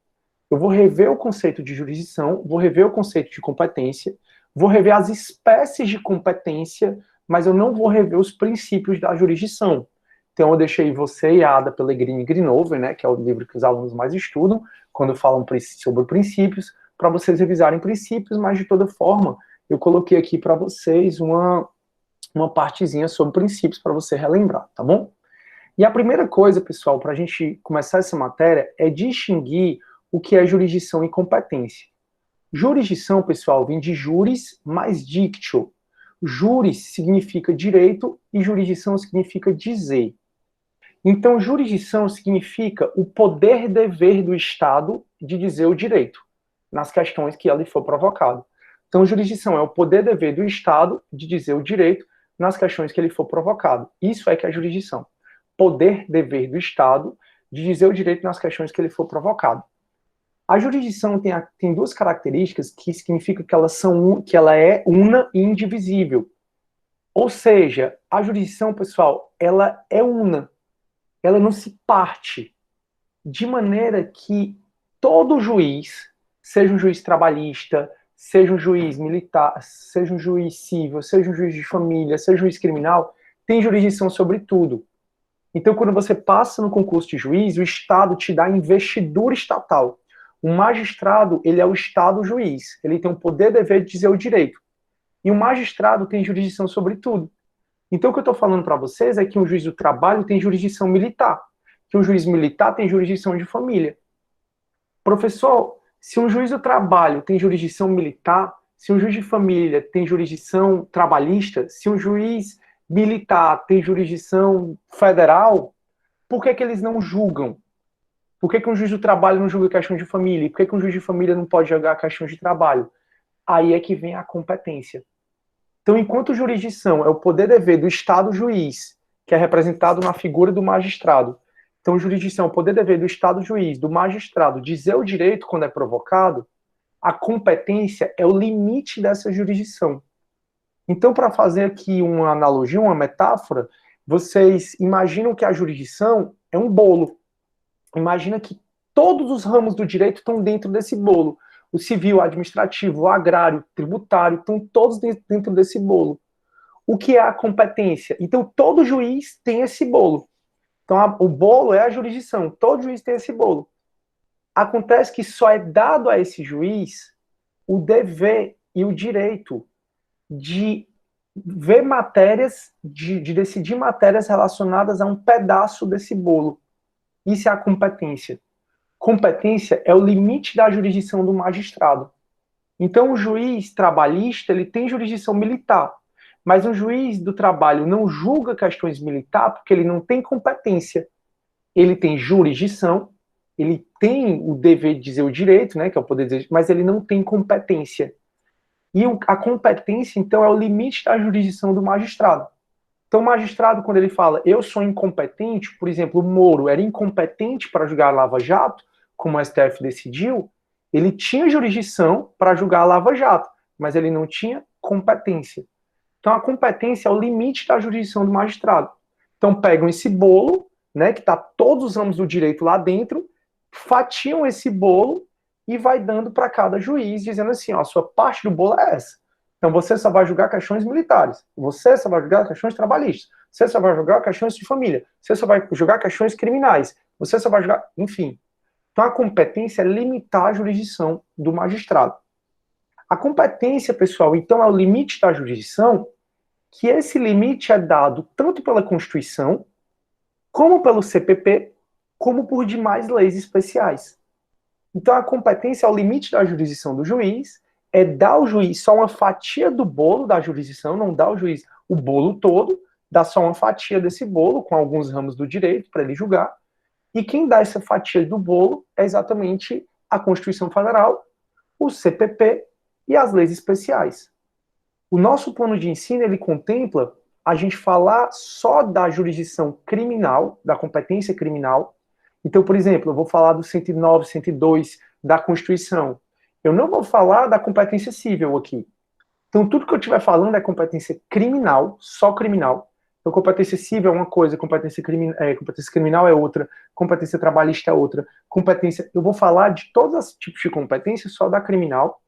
Eu vou rever o conceito de jurisdição, vou rever o conceito de competência, vou rever as espécies de competência, mas eu não vou rever os princípios da jurisdição. Então eu deixei você e a Ada Pellegrini Grinover, né, que é o livro que os alunos mais estudam, quando falam sobre princípios, para vocês revisarem princípios, mas de toda forma, eu coloquei aqui para vocês uma partezinha sobre princípios para você relembrar, tá bom? E a primeira coisa, pessoal, para a gente começar essa matéria, é distinguir o que é jurisdição e competência. Jurisdição, pessoal, vem de juris mais dictio. Juris significa direito e jurisdição significa dizer. Então, jurisdição significa o poder-dever do Estado de dizer o direito, nas questões que ele for provocado. Então, jurisdição é o poder-dever do Estado de dizer o direito nas questões que ele for provocado. Isso é que é jurisdição. Poder-dever do Estado de dizer o direito nas questões que ele for provocado. A jurisdição tem duas características que significam que ela é una e indivisível. Ou seja, a jurisdição, pessoal, ela é una. Ela não se parte. De maneira que todo juiz, seja um juiz trabalhista, seja um juiz militar, seja um juiz civil, seja um juiz de família, seja um juiz criminal, tem jurisdição sobre tudo. Então, quando você passa no concurso de juiz, o Estado te dá investidura estatal. O magistrado, ele é o Estado juiz. Ele tem o poder e dever de dizer o direito. E o magistrado tem jurisdição sobre tudo. Então, o que eu estou falando para vocês é que um juiz do trabalho tem jurisdição militar. Que um juiz militar tem jurisdição de família. Professor, se um juiz do trabalho tem jurisdição militar, se um juiz de família tem jurisdição trabalhista, se um juiz militar tem jurisdição federal, por que eles não julgam? Por que um juiz do trabalho não julga questões de família? Por que um juiz de família não pode julgar questões de trabalho? Aí é que vem a competência. Então, enquanto jurisdição é o poder-dever do Estado juiz, que é representado na figura do magistrado, então jurisdição é o poder-dever do Estado juiz, do magistrado, dizer o direito quando é provocado, a competência é o limite dessa jurisdição. Então, para fazer aqui uma analogia, uma metáfora, vocês imaginam que a jurisdição é um bolo. Imagina que todos os ramos do direito estão dentro desse bolo. O civil, o administrativo, o agrário, o tributário, estão todos dentro desse bolo. O que é a competência? Então, todo juiz tem esse bolo. Então, o bolo é a jurisdição. Todo juiz tem esse bolo. Acontece que só é dado a esse juiz o dever e o direito de ver matérias, de decidir matérias relacionadas a um pedaço desse bolo. Isso é a competência. Competência é o limite da jurisdição do magistrado. Então, o juiz trabalhista, ele tem jurisdição militar, mas um juiz do trabalho não julga questões militares porque ele não tem competência. Ele tem jurisdição, ele tem o dever de dizer o direito, né, que é o poder dizer, mas ele não tem competência. E a competência, então, é o limite da jurisdição do magistrado. Então, o magistrado, quando ele fala, eu sou incompetente, por exemplo, o Moro era incompetente para julgar a Lava Jato, como o STF decidiu, ele tinha jurisdição para julgar a Lava Jato, mas ele não tinha competência. Então, a competência é o limite da jurisdição do magistrado. Então, pegam esse bolo, né, que está todos os ramos do direito lá dentro, fatiam esse bolo e vai dando para cada juiz, dizendo assim, ó, a sua parte do bolo é essa. Então, você só vai julgar questões militares, você só vai julgar questões trabalhistas, você só vai julgar questões de família, você só vai julgar questões criminais, você só vai julgar, enfim. Então, a competência é limitar a jurisdição do magistrado. A competência, pessoal, então, é o limite da jurisdição, que esse limite é dado tanto pela Constituição, como pelo CPP, como por demais leis especiais. Então, a competência é o limite da jurisdição do juiz, é dar ao juiz só uma fatia do bolo da jurisdição, não dá ao juiz o bolo todo, dá só uma fatia desse bolo, com alguns ramos do direito, para ele julgar. E quem dá essa fatia do bolo é exatamente a Constituição Federal, o CPP e as leis especiais. O nosso plano de ensino, ele contempla a gente falar só da jurisdição criminal, da competência criminal. Então, por exemplo, eu vou falar do 109, 102 da Constituição. Eu não vou falar da competência civil aqui. Então, tudo que eu estiver falando é competência criminal, só criminal. Então, competência civil é uma coisa, competência criminal é outra, competência trabalhista é outra, competência... Eu vou falar de todos os tipos de competência, só da criminal,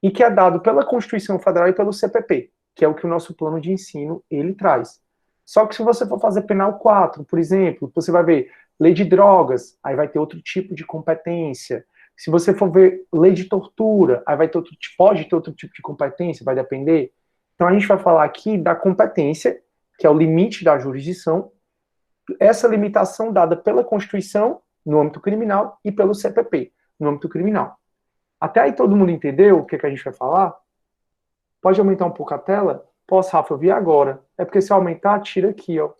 e que é dado pela Constituição Federal e pelo CPP, que é o que o nosso plano de ensino, ele traz. Só que se você for fazer penal 4, por exemplo, você vai ver lei de drogas, aí vai ter outro tipo de competência. Se você for ver lei de tortura, aí vai ter pode ter outro tipo de competência, vai depender. Então a gente vai falar aqui da competência, que é o limite da jurisdição, essa limitação dada pela Constituição, no âmbito criminal, e pelo CPP, no âmbito criminal. Até aí todo mundo entendeu o que a gente vai falar? Pode aumentar um pouco a tela? Posso, Rafa, eu vi agora. É porque se eu aumentar, tira aqui, ó.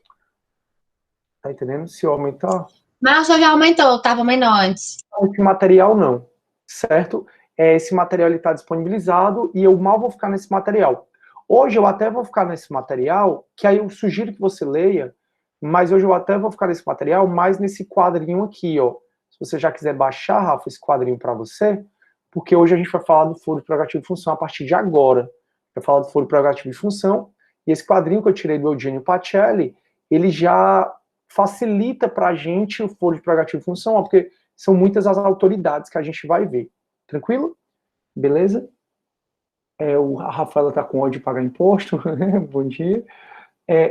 Tá entendendo? Se eu aumentar... Mas já aumentou, estava menor antes. Esse material não, certo? Esse material está disponibilizado e eu mal vou ficar nesse material. Hoje eu até vou ficar nesse material, que aí eu sugiro que você leia, mas hoje eu até vou ficar nesse material, mais nesse quadrinho aqui, ó. Se você já quiser baixar, Rafa, esse quadrinho para você, porque hoje a gente vai falar do foro prerrogativo de função a partir de agora. Vai falar do foro prerrogativo de função, e esse quadrinho que eu tirei do Eugênio Pacelli, ele já facilita para a gente o foro de prerrogativo de função, porque são muitas as autoridades que a gente vai ver. Tranquilo? Beleza? A Rafaela está com ódio de pagar imposto. Bom dia.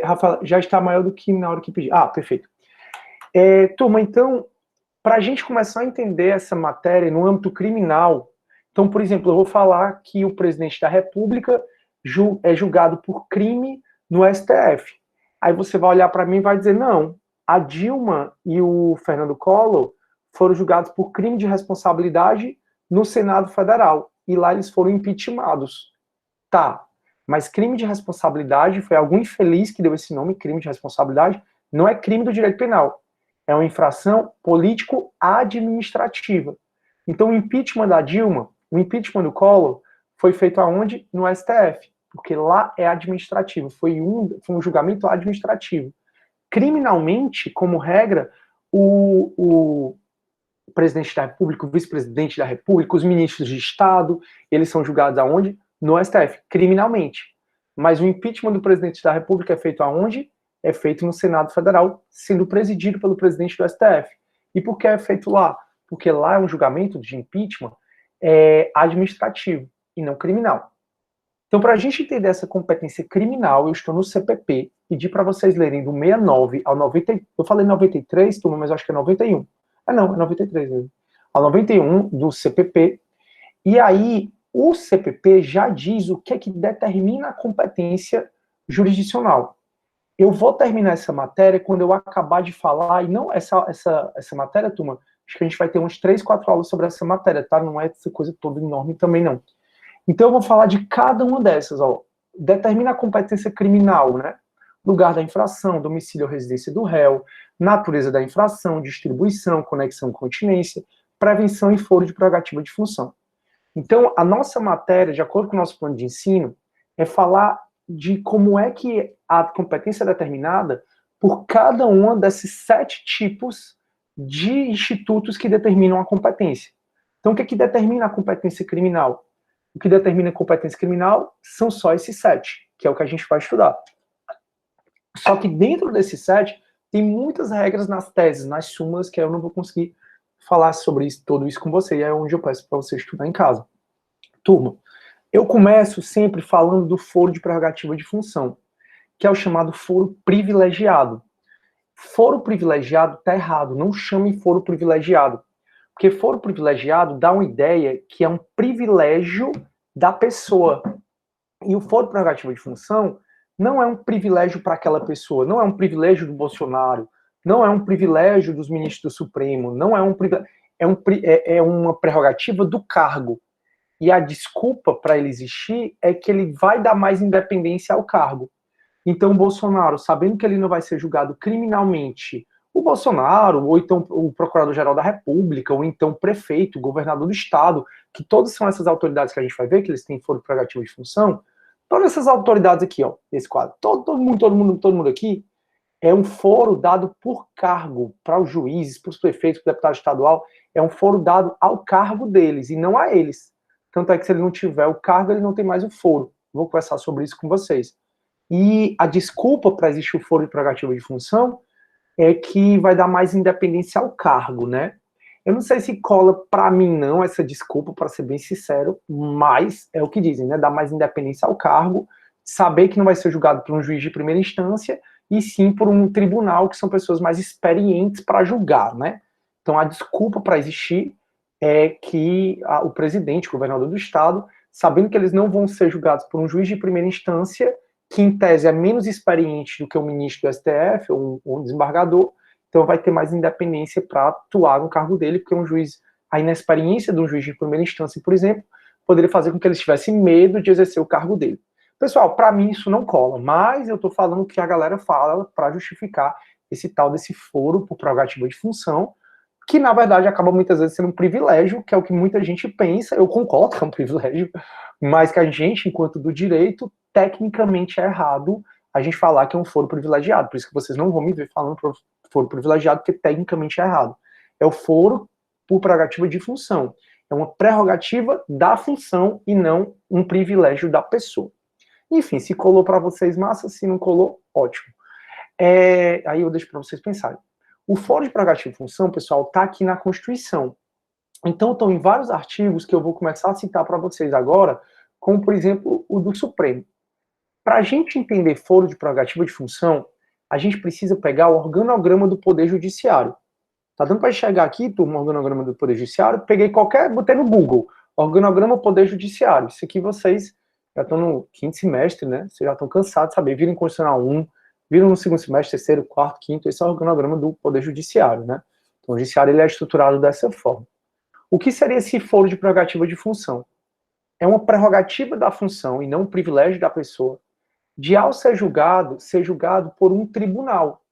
Rafaela, já está maior do que na hora que pedi. Ah, perfeito. Turma, então, para a gente começar a entender essa matéria no âmbito criminal, então, por exemplo, eu vou falar que o presidente da República é julgado por crime no STF. Aí você vai olhar para mim e vai dizer, não, a Dilma e o Fernando Collor foram julgados por crime de responsabilidade no Senado Federal. E lá eles foram impeachmentados. Tá, mas crime de responsabilidade foi algum infeliz que deu esse nome, crime de responsabilidade, não é crime do direito penal. É uma infração político-administrativa. Então o impeachment da Dilma, o impeachment do Collor, foi feito aonde? No STF. Porque lá é administrativo. Foi um julgamento administrativo. Criminalmente, como regra, o presidente da República, o vice-presidente da República, os ministros de Estado, eles são julgados aonde? No STF, criminalmente. Mas o impeachment do presidente da República é feito aonde? É feito no Senado Federal, sendo presidido pelo presidente do STF. E por que é feito lá? Porque lá é um julgamento de impeachment administrativo e não criminal. Então, para a gente entender essa competência criminal, eu estou no CPP, pedi para vocês lerem do 69 ao 90, eu falei 93, turma, mas eu acho que é 91. Não, é 93 mesmo. Ao 91 do CPP, e aí o CPP já diz o que é que determina a competência jurisdicional. Eu vou terminar essa matéria quando eu acabar de falar, e não essa matéria, turma, acho que a gente vai ter uns 3, 4 aulas sobre essa matéria, tá? Não é essa coisa toda enorme também, não. Então eu vou falar de cada uma dessas, ó. Determina a competência criminal, né? Lugar da infração, domicílio ou residência do réu, natureza da infração, distribuição, conexão, continência, prevenção e foro de prerrogativa de função. Então, a nossa matéria, de acordo com o nosso plano de ensino, é falar de como é que a competência é determinada por cada uma desses 7 tipos de institutos que determinam a competência. Então, o que é que determina a competência criminal? O que determina a competência criminal são só esses 7, que é o que a gente vai estudar. Só que dentro desses 7, tem muitas regras nas teses, nas súmulas, que eu não vou conseguir falar sobre isso, tudo isso com você, e é onde eu peço para você estudar em casa. Turma, eu começo sempre falando do foro de prerrogativa de função, que é o chamado foro privilegiado. Foro privilegiado está errado, não chame foro privilegiado. Porque foro privilegiado dá uma ideia que é um privilégio da pessoa. E o foro prerrogativa de função não é um privilégio para aquela pessoa, não é um privilégio do Bolsonaro, não é um privilégio dos ministros do Supremo, não é um privilégio, é uma prerrogativa do cargo. E a desculpa para ele existir é que ele vai dar mais independência ao cargo. Então, o Bolsonaro, sabendo que ele não vai ser julgado criminalmente, o Bolsonaro, ou então o Procurador-Geral da República, ou então o prefeito, o governador do estado, que todas são essas autoridades que a gente vai ver, que eles têm foro prerrogativo de função, todas essas autoridades aqui, ó, nesse quadro, todo mundo aqui, é um foro dado por cargo para os juízes, para os prefeitos, para o deputado estadual, é um foro dado ao cargo deles, e não a eles. Tanto é que se ele não tiver o cargo, ele não tem mais o foro. Vou conversar sobre isso com vocês. E a desculpa para existir o foro de prerrogativa de função é que vai dar mais independência ao cargo, né? Eu não sei se cola para mim não essa desculpa, para ser bem sincero, mas é o que dizem, né? Dar mais independência ao cargo, saber que não vai ser julgado por um juiz de primeira instância, e sim por um tribunal, que são pessoas mais experientes para julgar, né? Então a desculpa para existir é que o presidente, o governador do estado, sabendo que eles não vão ser julgados por um juiz de primeira instância, que em tese é menos experiente do que o ministro do STF ou um desembargador, então vai ter mais independência para atuar no cargo dele, porque um juiz, a inexperiência de um juiz de primeira instância, por exemplo, poderia fazer com que ele tivesse medo de exercer o cargo dele. Pessoal, para mim isso não cola, mas eu estou falando o que a galera fala para justificar esse tal desse foro por prerrogativa de função, que na verdade acaba muitas vezes sendo um privilégio, que é o que muita gente pensa, eu concordo que é um privilégio, mas que a gente, enquanto do direito, tecnicamente é errado a gente falar que é um foro privilegiado, por isso que vocês não vão me ver falando foro privilegiado, porque tecnicamente é errado. É o foro por prerrogativa de função, é uma prerrogativa da função e não um privilégio da pessoa. Enfim, se colou para vocês, massa, se não colou, ótimo. Aí eu deixo para vocês pensarem. O foro de prerrogativa de função, pessoal, está aqui na Constituição. Então, estão em vários artigos que eu vou começar a citar para vocês agora, como, por exemplo, o do Supremo. Para a gente entender foro de prerrogativa de função, a gente precisa pegar o organograma do Poder Judiciário. Tá dando para enxergar aqui, turma, o organograma do Poder Judiciário? Peguei botei no Google, organograma Poder Judiciário. Isso aqui vocês já estão no quinto semestre, né? Vocês já estão cansados de saber. Viram em Constitucional 1, viram no segundo semestre, terceiro, quarto, quinto. Esse é o organograma do Poder Judiciário, né? Então, o Judiciário ele é estruturado dessa forma. O que seria esse foro de prerrogativa de função? É uma prerrogativa da função e não um privilégio da pessoa de, ao ser julgado por um tribunal.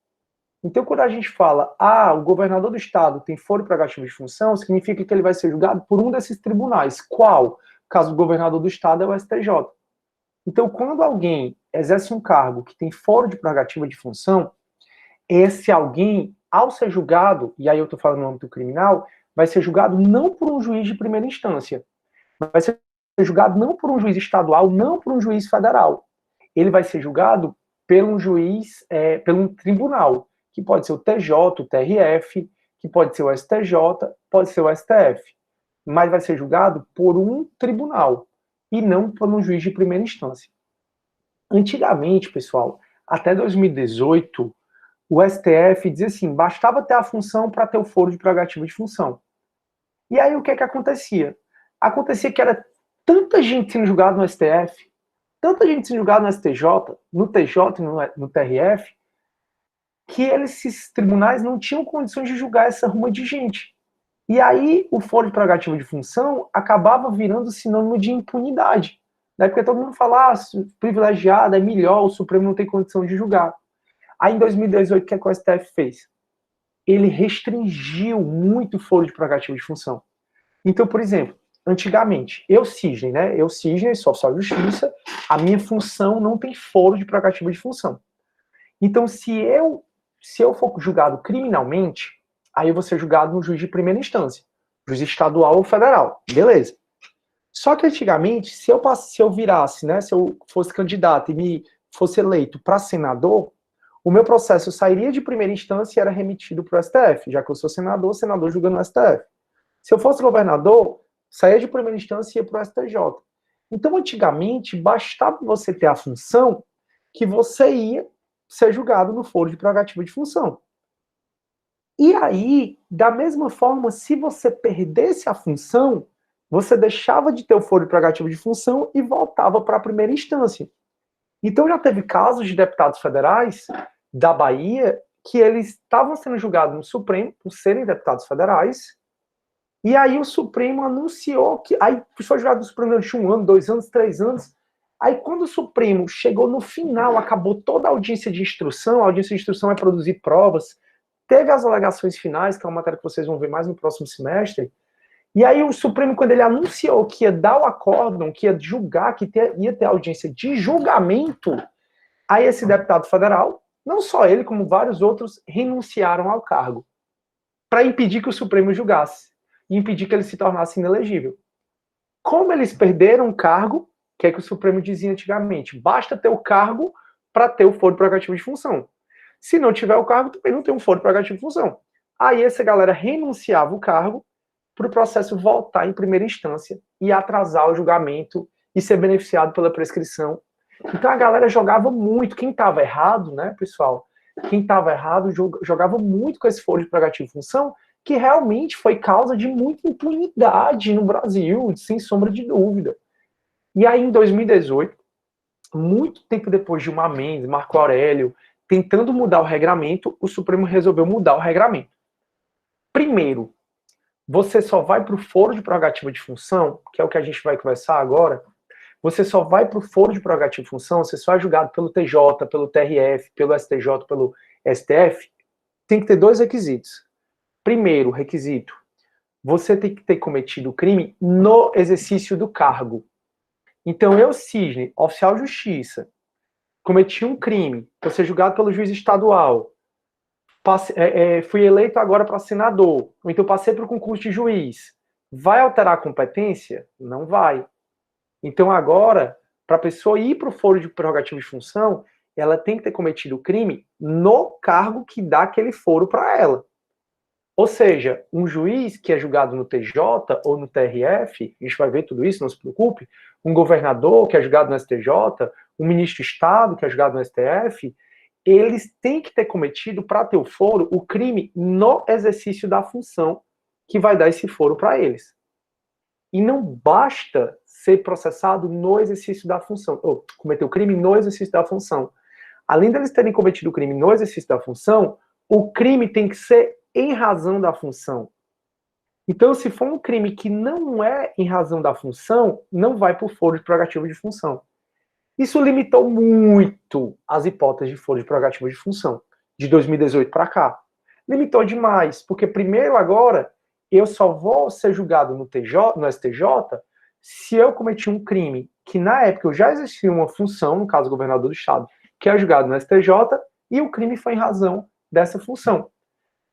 Então, quando a gente fala, o governador do estado tem foro de prerrogativa de função, significa que ele vai ser julgado por um desses tribunais. Qual? Caso o governador do estado é o STJ. Então, quando alguém exerce um cargo que tem foro de prerrogativa de função, esse alguém, ao ser julgado, e aí eu estou falando no âmbito criminal, vai ser julgado não por um juiz de primeira instância, vai ser julgado não por um juiz estadual, não por um juiz federal. Ele vai ser julgado por um juiz, pelo um tribunal, que pode ser o TJ, o TRF, que pode ser o STJ, pode ser o STF. Mas vai ser julgado por um tribunal, e não por um juiz de primeira instância. Antigamente, pessoal, até 2018, o STF dizia assim, bastava ter a função para ter o foro de prerrogativa de função. E aí o que acontecia? Acontecia que era tanta gente sendo julgada no STF, tanta gente sendo julgada no STJ, no TJ e no TRF, que esses tribunais não tinham condições de julgar essa ruma de gente. E aí o foro de prerrogativa de função acabava virando sinônimo de impunidade. Né? Porque todo mundo fala, privilegiado é melhor, o Supremo não tem condição de julgar. Aí em 2018, o que o STF fez? Ele restringiu muito o foro de prerrogativa de função. Então, por exemplo, antigamente, eu, Cisne, sou oficial de justiça, a minha função não tem foro de prerrogativa de função. Então, se eu for julgado criminalmente, aí eu vou ser julgado no juiz de primeira instância, juiz estadual ou federal, beleza. Só que antigamente, se eu virasse, né, se eu fosse candidato e me fosse eleito para senador, o meu processo sairia de primeira instância e era remetido para o STF, já que eu sou senador julga no STF. Se eu fosse governador, saía de primeira instância e ia para o STJ. Então, antigamente, bastava você ter a função que você ia ser julgado no foro de prerrogativa de função. E aí, da mesma forma, se você perdesse a função, você deixava de ter o foro de prerrogativa de função e voltava para a primeira instância. Então, já teve casos de deputados federais da Bahia que eles estavam sendo julgados no Supremo por serem deputados federais, E aí o Supremo anunciou que... Aí foi julgado no Supremo durante 1 ano, 2 anos, 3 anos. Aí quando o Supremo chegou no final, acabou toda a audiência de instrução, a audiência de instrução é produzir provas, teve as alegações finais, que é uma matéria que vocês vão ver mais no próximo semestre, e aí o Supremo, quando ele anunciou que ia dar o acórdão, que ia julgar, que ia ter audiência de julgamento, aí esse deputado federal, não só ele, como vários outros, renunciaram ao cargo, para impedir que o Supremo julgasse, e impedir que ele se tornasse inelegível. Como eles perderam o cargo, o que é que o Supremo dizia antigamente? Basta ter o cargo para ter o foro prerrogativo de função. Se não tiver o cargo, também não tem um foro prerrogativo de função. Aí essa galera renunciava o cargo para o processo voltar em primeira instância e atrasar o julgamento e ser beneficiado pela prescrição. Então a galera jogava muito. Quem estava errado, né, pessoal? Quem estava errado jogava muito com esse foro de prerrogativo de função, que realmente foi causa de muita impunidade no Brasil, sem sombra de dúvida. E aí, em 2018, muito tempo depois de Gilmar Mendes, Marco Aurélio, tentando mudar o regramento, o Supremo resolveu mudar o regramento. Primeiro, você só vai para o foro de prerrogativa de função, que é o que a gente vai conversar agora, você só vai para o foro de prerrogativa de função, você só é julgado pelo TJ, pelo TRF, pelo STJ, pelo STF, tem que ter 2 requisitos. Primeiro requisito, você tem que ter cometido o crime no exercício do cargo. Então, eu, Cisne, oficial de justiça, cometi um crime, vou ser julgado pelo juiz estadual, fui eleito agora para senador, ou então passei para o concurso de juiz, vai alterar a competência? Não vai. Então, agora, para a pessoa ir para o foro de prerrogativa de função, ela tem que ter cometido o crime no cargo que dá aquele foro para ela. Ou seja, um juiz que é julgado no TJ ou no TRF, a gente vai ver tudo isso, não se preocupe, um governador que é julgado no STJ, um ministro de Estado que é julgado no STF, eles têm que ter cometido, para ter o foro, o crime no exercício da função que vai dar esse foro para eles. E não basta ser processado no exercício da função, ou cometer o crime no exercício da função. Além deles terem cometido o crime no exercício da função, o crime tem que ser em razão da função. Então, se for um crime que não é em razão da função, não vai para o foro de prerrogativa de função. Isso limitou muito as hipóteses de foro de prerrogativa de função, de 2018 para cá. Limitou demais, porque primeiro agora, eu só vou ser julgado no STJ, se eu cometi um crime que na época eu já existia uma função, no caso o governador do estado, que é julgado no STJ, e o crime foi em razão dessa função.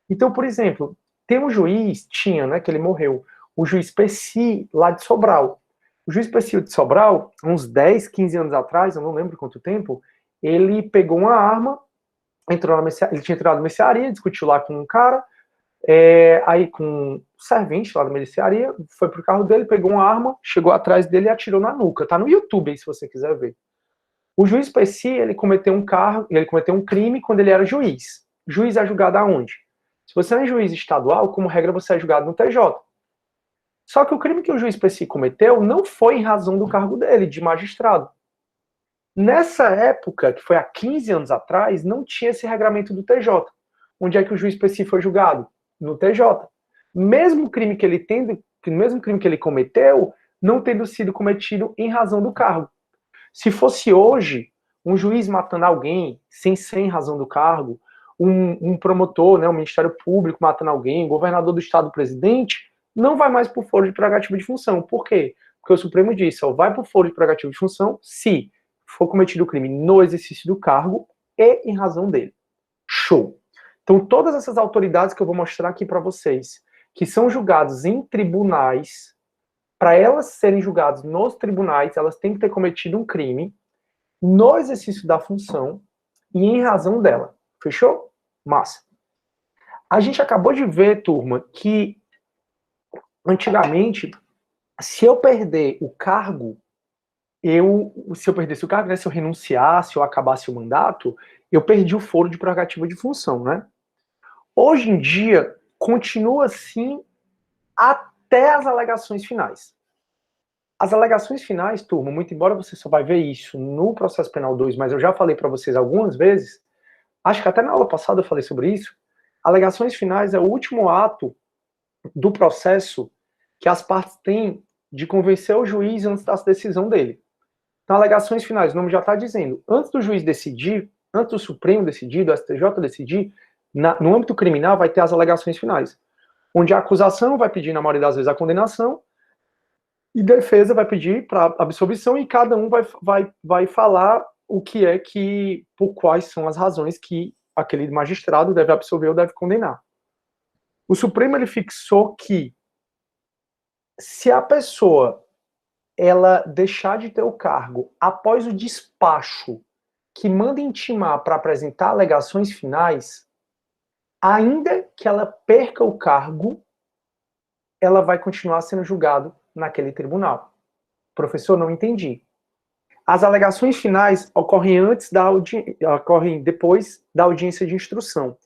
Então, por exemplo, tem um juiz, né, que ele morreu, o juiz Pesci, lá de Sobral. O juiz Pesci de Sobral, uns 10, 15 anos atrás, eu não lembro quanto tempo, ele pegou uma arma, entrou na mercearia, ele tinha entrado na mercearia, discutiu lá com um cara, aí com um servente lá da mercearia, foi pro carro dele, pegou uma arma, chegou atrás dele e atirou na nuca. Tá no YouTube aí, se você quiser ver. O juiz Pesci, ele cometeu um crime quando ele era juiz. Juiz é julgado aonde? Se você é juiz estadual, como regra, você é julgado no TJ. Só que o crime que o juiz Pesci cometeu não foi em razão do cargo dele, de magistrado. Nessa época, que foi há 15 anos atrás, não tinha esse regramento do TJ. Onde é que o juiz Pesci foi julgado? No TJ. Mesmo crime que ele cometeu, não tendo sido cometido em razão do cargo. Se fosse hoje, um juiz matando alguém sem ser em razão do cargo, um promotor, né, um Ministério Público matando alguém, governador do estado, presidente, não vai mais para o foro de prerrogativa de função. Por quê? Porque o Supremo disse, só vai para o foro de prerrogativa de função se for cometido o crime no exercício do cargo e em razão dele. Show! Então, todas essas autoridades que eu vou mostrar aqui para vocês, que são julgadas em tribunais, para elas serem julgadas nos tribunais, elas têm que ter cometido um crime no exercício da função e em razão dela. Fechou? Massa. A gente acabou de ver, turma, que antigamente, se eu perder o cargo, se eu perdesse o cargo, né, se eu renunciasse ou acabasse o mandato, eu perdi o foro de prerrogativa de função, né? Hoje em dia, continua assim até as alegações finais. As alegações finais, turma, muito embora você só vai ver isso no processo penal 2, mas eu já falei para vocês algumas vezes, acho que até na aula passada eu falei sobre isso, alegações finais é o último ato do processo que as partes têm de convencer o juiz antes da decisão dele. Então, alegações finais, o nome já está dizendo, antes do juiz decidir, antes do Supremo decidir, do STJ decidir, no âmbito criminal vai ter as alegações finais, onde a acusação vai pedir, na maioria das vezes, a condenação, e defesa vai pedir para absolvição, e cada um vai falar o que é que, por quais são as razões que aquele magistrado deve absolver ou deve condenar. O Supremo, ele fixou que se a pessoa ela deixar de ter o cargo após o despacho que manda intimar para apresentar alegações finais, ainda que ela perca o cargo, ela vai continuar sendo julgado naquele tribunal. Professor, não entendi. As alegações finais ocorrem ocorrem depois da audiência de instrução.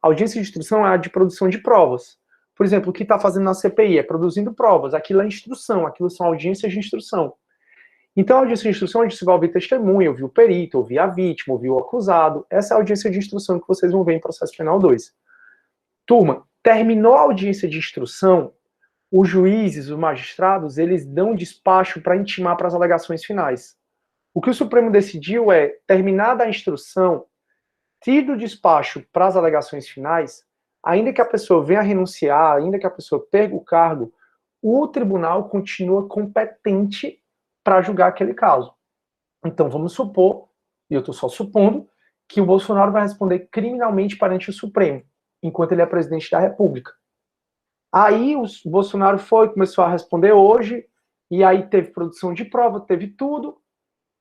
A audiência de instrução é a de produção de provas. Por exemplo, o que está fazendo na CPI é produzindo provas. Aquilo é instrução, aquilo são audiências de instrução. Então, a audiência de instrução, a gente vai ouvir testemunha, ouvir o perito, ouvir a vítima, ouvir o acusado. Essa é a audiência de instrução que vocês vão ver em processo penal 2. Turma, terminou a audiência de instrução, os juízes, os magistrados, eles dão despacho para intimar para as alegações finais. O que o Supremo decidiu é, terminada a instrução, tido o despacho para as alegações finais, ainda que a pessoa venha a renunciar, ainda que a pessoa perca o cargo, o tribunal continua competente para julgar aquele caso. Então, vamos supor, e eu estou só supondo, que o Bolsonaro vai responder criminalmente perante o Supremo, enquanto ele é presidente da República. Aí o Bolsonaro começou a responder hoje, e aí teve produção de prova, teve tudo,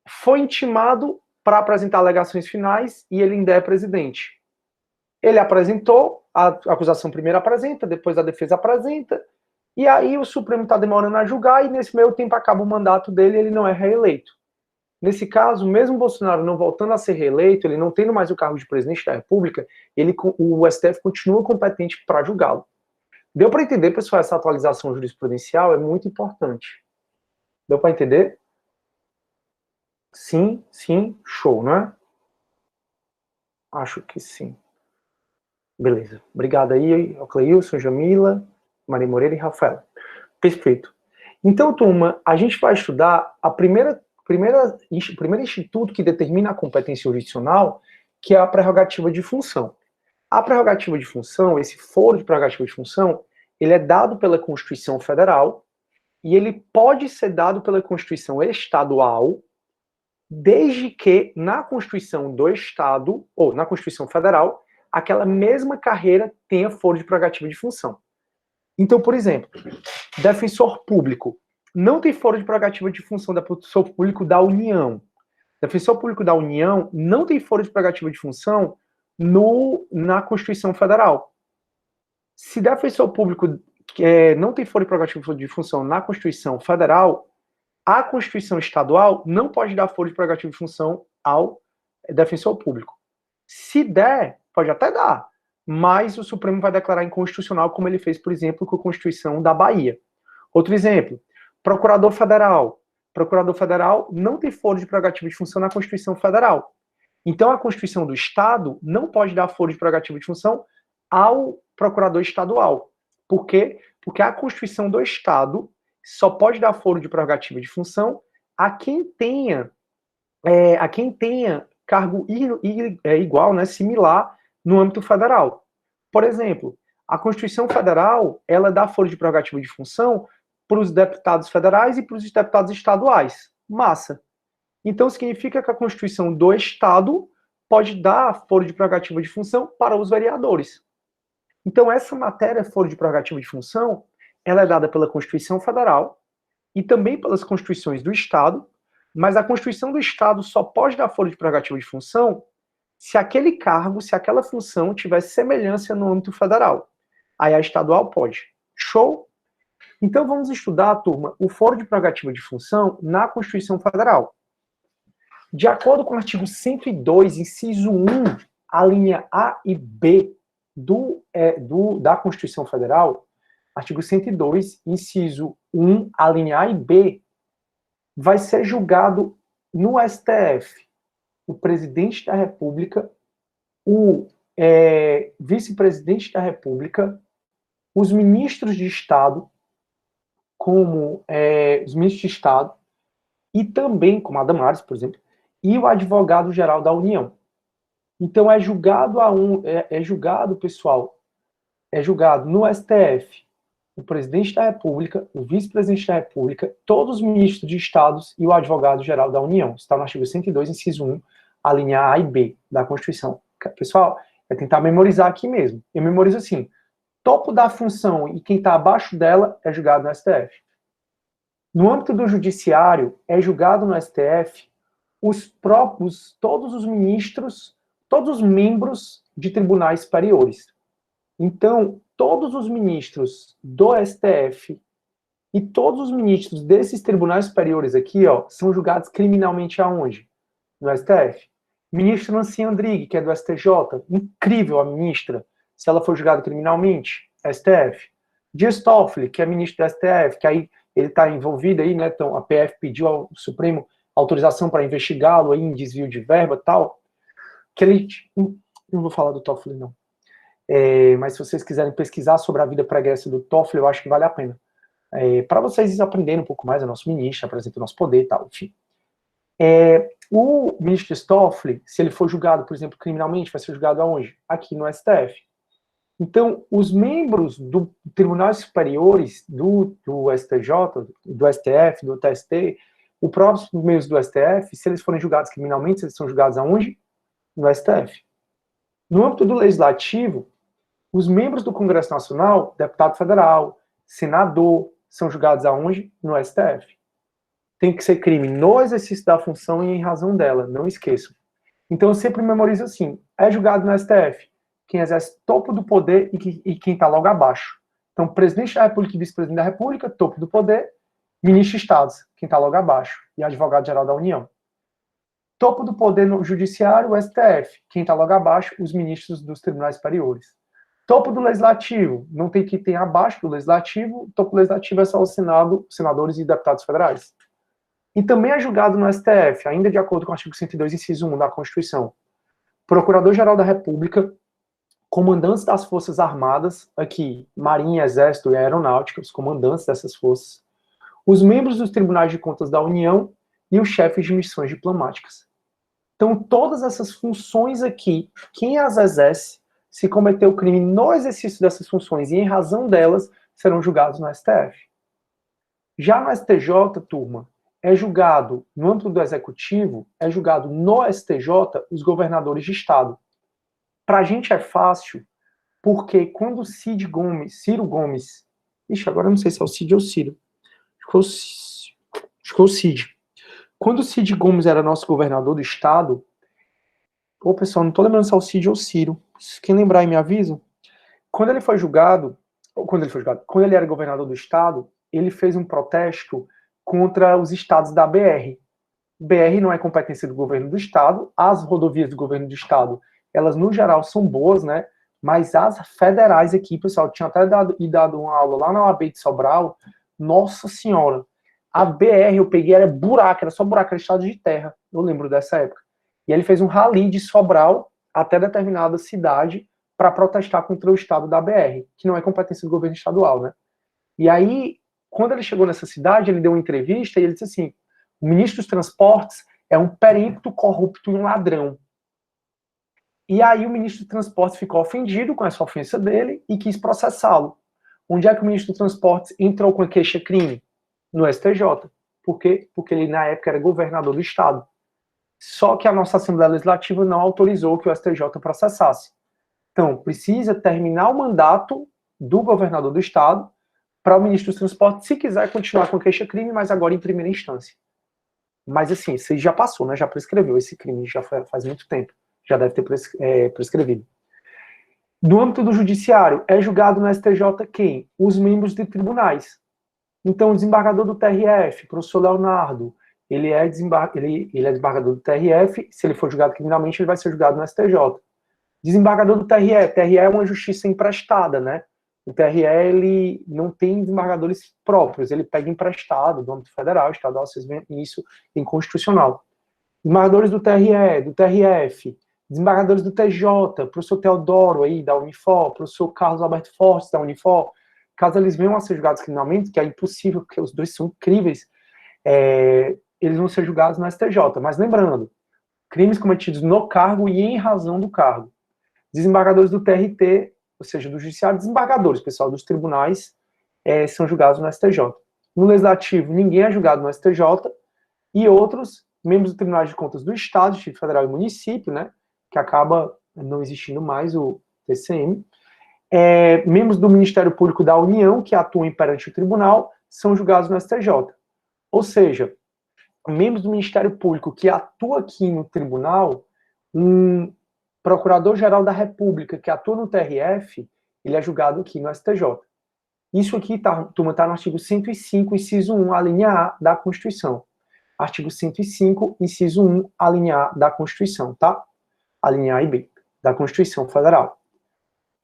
foi intimado para apresentar alegações finais e ele ainda é presidente. Ele apresentou, a acusação primeiro apresenta, depois a defesa apresenta, e aí o Supremo está demorando a julgar e nesse meio tempo acaba o mandato dele e ele não é reeleito. Nesse caso, mesmo Bolsonaro não voltando a ser reeleito, ele não tendo mais o cargo de presidente da República, o STF continua competente para julgá-lo. Deu para entender, pessoal, essa atualização jurisprudencial é muito importante. Deu para entender? Sim, show, não é? Acho que sim. Beleza. Obrigado aí, Cleilson, Jamila, Maria Moreira e Rafaela. Perfeito. Então, turma, a gente vai estudar o primeiro instituto que determina a competência jurisdicional, que é a prerrogativa de função. A prerrogativa de função, esse foro de prerrogativa de função, ele é dado pela Constituição Federal e ele pode ser dado pela Constituição Estadual, desde que na Constituição do Estado, ou na Constituição Federal, aquela mesma carreira tenha foro de prerrogativa de função. Então, por exemplo, defensor público não tem foro de prerrogativa de função defensor público da União. Defensor público da União não tem foro de prerrogativa de função na Constituição Federal. Se defensor público não tem foro de prerrogativa de função na Constituição Federal, a Constituição Estadual não pode dar foro de prerrogativa de função ao defensor público. Se der, pode até dar, mas o Supremo vai declarar inconstitucional, como ele fez, por exemplo, com a Constituição da Bahia. Outro exemplo, Procurador Federal. Procurador Federal não tem foro de prerrogativa de função na Constituição Federal. Então, a Constituição do Estado não pode dar foro de prerrogativa de função ao Procurador Estadual. Por quê? Porque a Constituição do Estado só pode dar foro de prerrogativa de função a quem tenha cargo igual, né, similar no âmbito federal. Por exemplo, a Constituição Federal, ela dá foro de prerrogativa de função para os deputados federais e para os deputados estaduais. Massa. Então, significa que a Constituição do Estado pode dar foro de prerrogativa de função para os vereadores. Então, essa matéria, foro de prerrogativa de função, ela é dada pela Constituição Federal e também pelas Constituições do Estado, mas a Constituição do Estado só pode dar foro de prerrogativa de função se aquele cargo, se aquela função tiver semelhança no âmbito federal. Aí a estadual pode. Show? Então vamos estudar, turma, o foro de prerrogativa de função na Constituição Federal. De acordo com o artigo 102, inciso 1, a linha A e B da Constituição Federal, artigo 102, inciso 1, a linha A e B, vai ser julgado no STF o presidente da República, o vice-presidente da República, os ministros de Estado, como os ministros de Estado, e também, como a Damares, por exemplo, e o advogado-geral da União. Então, é julgado, pessoal, é julgado no STF o presidente da República, o vice-presidente da República, todos os ministros de Estados e o advogado-geral da União. Está no artigo 102, inciso 1, a linha A e B da Constituição. Pessoal, é tentar memorizar aqui mesmo. Eu memorizo assim, topo da função e quem está abaixo dela é julgado no STF. No âmbito do judiciário, é julgado no STF todos os ministros, todos os membros de tribunais superiores. Então, todos os ministros do STF e todos os ministros desses tribunais superiores aqui, ó, são julgados criminalmente aonde? No STF. Ministra Nancy Andrighi, que é do STJ, incrível a ministra, se ela for julgada criminalmente, STF. Dias Toffoli, que é ministro do STF, que aí ele está envolvido aí, né, então a PF pediu ao Supremo autorização para investigá-lo aí em desvio de verba e tal, que ele, não vou falar do Toffoli não, mas se vocês quiserem pesquisar sobre a vida pregressa do Toffoli, eu acho que vale a pena. Para vocês aprenderem um pouco mais, é nosso ministro, apresenta o nosso poder e tal, enfim. O ministro Toffoli, se ele for julgado, por exemplo, criminalmente, vai ser julgado aonde? Aqui no STF. Então, os membros do tribunais superiores do STJ, do STF, do TST, os próprios membros do STF, se eles forem julgados criminalmente, eles são julgados aonde? No STF. No âmbito do legislativo, os membros do Congresso Nacional, deputado federal, senador, são julgados aonde? No STF. Tem que ser crime no exercício da função e em razão dela, não esqueçam. Então eu sempre memorizo assim, é julgado no STF quem exerce topo do poder e quem está logo abaixo. Então, presidente da República e vice-presidente da República, topo do poder, ministro de Estados, quem está logo abaixo, e advogado-geral da União. Topo do poder no judiciário, o STF, quem está logo abaixo, os ministros dos tribunais superiores. Topo do legislativo, não tem que ter abaixo do legislativo, topo do legislativo é só o Senado, senadores e deputados federais. E também é julgado no STF, ainda de acordo com o artigo 102, inciso 1 da Constituição, Procurador-Geral da República, comandantes das Forças Armadas, aqui, Marinha, Exército e Aeronáutica, os comandantes dessas forças, os membros dos Tribunais de Contas da União e os chefes de missões diplomáticas. Então, todas essas funções aqui, quem as exerce, se cometeu crime no exercício dessas funções e em razão delas, serão julgados no STF. Já no STJ, turma, é julgado, no âmbito do Executivo, é julgado no STJ os governadores de Estado. Pra gente é fácil, porque quando Ciro Gomes, agora eu não sei se é o Cid ou o Ciro, acho que foi o Cid. Quando o Cid Gomes era nosso governador do Estado, pessoal, não tô lembrando se é o Cid ou o Ciro, quem lembrar aí me avisa. Quando ele era governador do Estado, ele fez um protesto contra os estados da BR. BR não é competência do governo do Estado, as rodovias do governo do Estado, elas no geral são boas, né? Mas as federais aqui, pessoal, tinha até dado uma aula lá na UAB de Sobral, nossa senhora, a BR eu peguei, era buraco, era só buraco, era estado de terra, eu lembro dessa época. E ele fez um rally de Sobral até determinada cidade para protestar contra o estado da BR, que não é competência do governo estadual, né? E aí, quando ele chegou nessa cidade, ele deu uma entrevista e ele disse assim, o ministro dos Transportes é um perito corrupto e um ladrão. E aí o ministro dos Transportes ficou ofendido com essa ofensa dele e quis processá-lo. Onde é que o ministro dos Transportes entrou com a queixa-crime? No STJ. Por quê? Porque ele, na época, era governador do Estado. Só que a nossa Assembleia Legislativa não autorizou que o STJ processasse. Então, precisa terminar o mandato do governador do Estado para o ministro dos Transportes, se quiser continuar com a queixa-crime, mas agora em primeira instância. Mas, assim, isso já passou, né? Já prescreveu esse crime, já faz muito tempo. Já deve ter prescrevido. No âmbito do judiciário, é julgado no STJ quem? Os membros de tribunais. Então, o desembargador do TRF, professor Leonardo, ele é desembargador do TRF, se ele for julgado criminalmente, ele vai ser julgado no STJ. Desembargador do TRE, TRE é uma justiça emprestada, né? O TRE, ele não tem desembargadores próprios, ele pega emprestado do âmbito federal, estadual, vocês veem isso em constitucional. Desembargadores do TRE, do TRF, desembargadores do TJ, professor Teodoro aí, da Unifor, professor Carlos Alberto Fortes, da Unifor, caso eles venham a ser julgados criminalmente, que é impossível, porque os dois são incríveis, eles vão ser julgados no STJ. Mas lembrando, crimes cometidos no cargo e em razão do cargo. Desembargadores do TRT, ou seja, do judiciário, desembargadores, pessoal, dos tribunais, são julgados no STJ. No legislativo, ninguém é julgado no STJ, e outros, membros do Tribunal de Contas do Estado, Distrito Federal e Município, né, que acaba não existindo mais o TCM, membros do Ministério Público da União, que atuam perante o tribunal, são julgados no STJ. Ou seja, membros do Ministério Público que atua aqui no tribunal, um procurador-geral da República que atua no TRF, ele é julgado aqui no STJ. Isso aqui, turma, está no artigo 105, inciso 1, a linha A da Constituição. Artigo 105, inciso 1, a linha A da Constituição, tá? A linha A e B da Constituição Federal.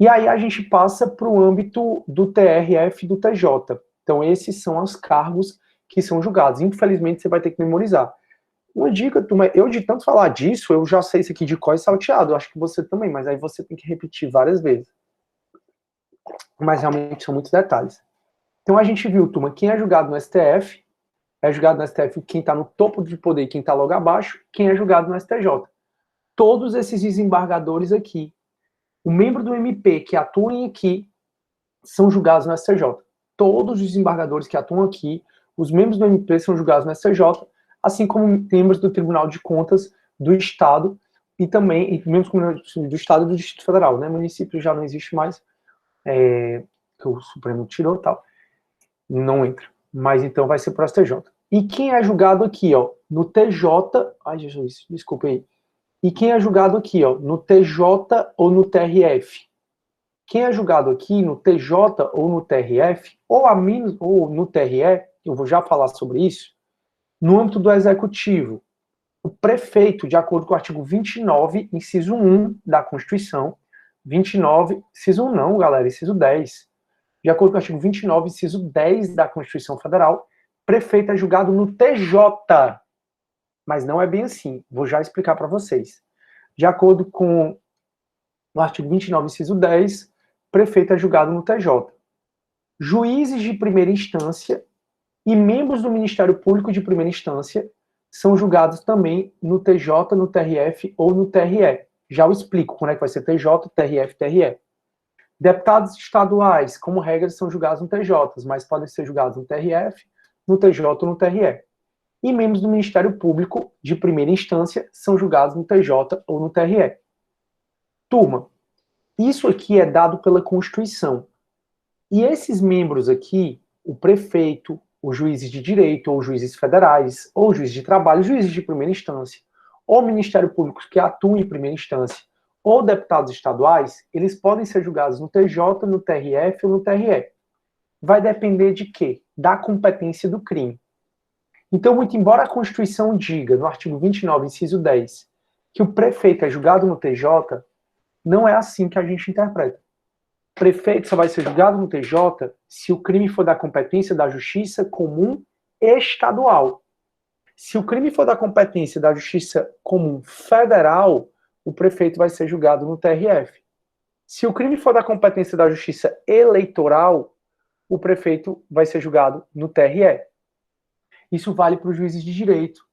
E aí a gente passa para o âmbito do TRF e do TJ. Então, esses são os cargos que são julgados. Infelizmente, você vai ter que memorizar. Uma dica, turma, eu de tanto falar disso, eu já sei isso aqui de cor e salteado, eu acho que você também, mas aí você tem que repetir várias vezes. Mas realmente são muitos detalhes. Então a gente viu, turma, quem é julgado no STF, é julgado no STF quem está no topo de poder e quem está logo abaixo, quem é julgado no STJ. Todos esses desembargadores aqui, o membro do MP que atuem aqui, são julgados no STJ. Todos os desembargadores que atuam aqui, os membros do MP são julgados no STJ, assim como membros do Tribunal de Contas do Estado e também membros do Estado e do Distrito Federal, né? Município já não existe mais, que o Supremo tirou e tal, não entra. Mas então vai ser para o STJ. E quem é julgado aqui, ó, no TJ, ai Jesus, desculpa aí. E quem é julgado aqui, ó, no TJ ou no TRF? Quem é julgado aqui no TJ ou no TRF, ou no TRE, eu vou já falar sobre isso, no âmbito do Executivo, o prefeito, de acordo com o artigo 29, inciso 1 da Constituição, 29, inciso 1 não, galera, inciso 10. De acordo com o artigo 29, inciso 10 da Constituição Federal, prefeito é julgado no TJ. Mas não é bem assim, vou já explicar para vocês. De acordo com o artigo 29, inciso 10, prefeito é julgado no TJ. Juízes de primeira instância e membros do Ministério Público de primeira instância são julgados também no TJ, no TRF ou no TRE. Já eu explico quando é que vai ser TJ, TRF, TRE. Deputados estaduais, como regra, são julgados no TJ, mas podem ser julgados no TRF, no TJ ou no TRE. E membros do Ministério Público de primeira instância são julgados no TJ ou no TRE. Turma, isso aqui é dado pela Constituição. E esses membros aqui, o prefeito, os juízes de direito, ou juízes federais, ou juízes de trabalho, juízes de primeira instância, ou Ministério Público que atuam em primeira instância, ou deputados estaduais, eles podem ser julgados no TJ, no TRF ou no TRE. Vai depender de quê? Da competência do crime. Então, muito embora a Constituição diga, no artigo 29, inciso 10, que o prefeito é julgado no TJ, não é assim que a gente interpreta. O prefeito só vai ser julgado no TJ se o crime for da competência da Justiça Comum Estadual. Se o crime for da competência da Justiça Comum Federal, o prefeito vai ser julgado no TRF. Se o crime for da competência da Justiça Eleitoral, o prefeito vai ser julgado no TRE. Isso vale para os juízes de direito,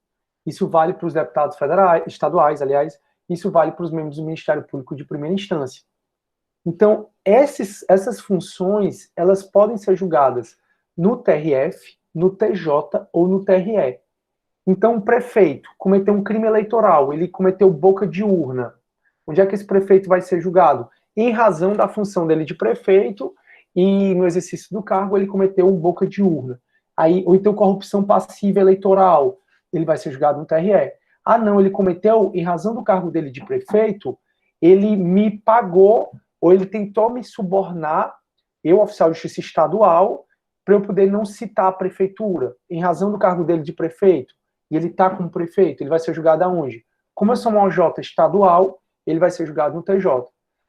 isso vale para os deputados federais, estaduais, aliás, isso vale para os membros do Ministério Público de primeira instância. Então, essas funções, elas podem ser julgadas no TRF, no TJ ou no TRE. Então, o prefeito cometeu um crime eleitoral, ele cometeu boca de urna. Onde é que esse prefeito vai ser julgado? Em razão da função dele de prefeito e no exercício do cargo ele cometeu um boca de urna. Aí, ou então corrupção passiva eleitoral, ele vai ser julgado no TRE. Ah, não, ele cometeu, em razão do cargo dele de prefeito, ele me pagou, ou ele tentou me subornar, eu, oficial de justiça estadual, para eu poder não citar a prefeitura, em razão do cargo dele de prefeito, e ele está como prefeito, ele vai ser julgado aonde? Como eu sou um OJ estadual, ele vai ser julgado no TJ.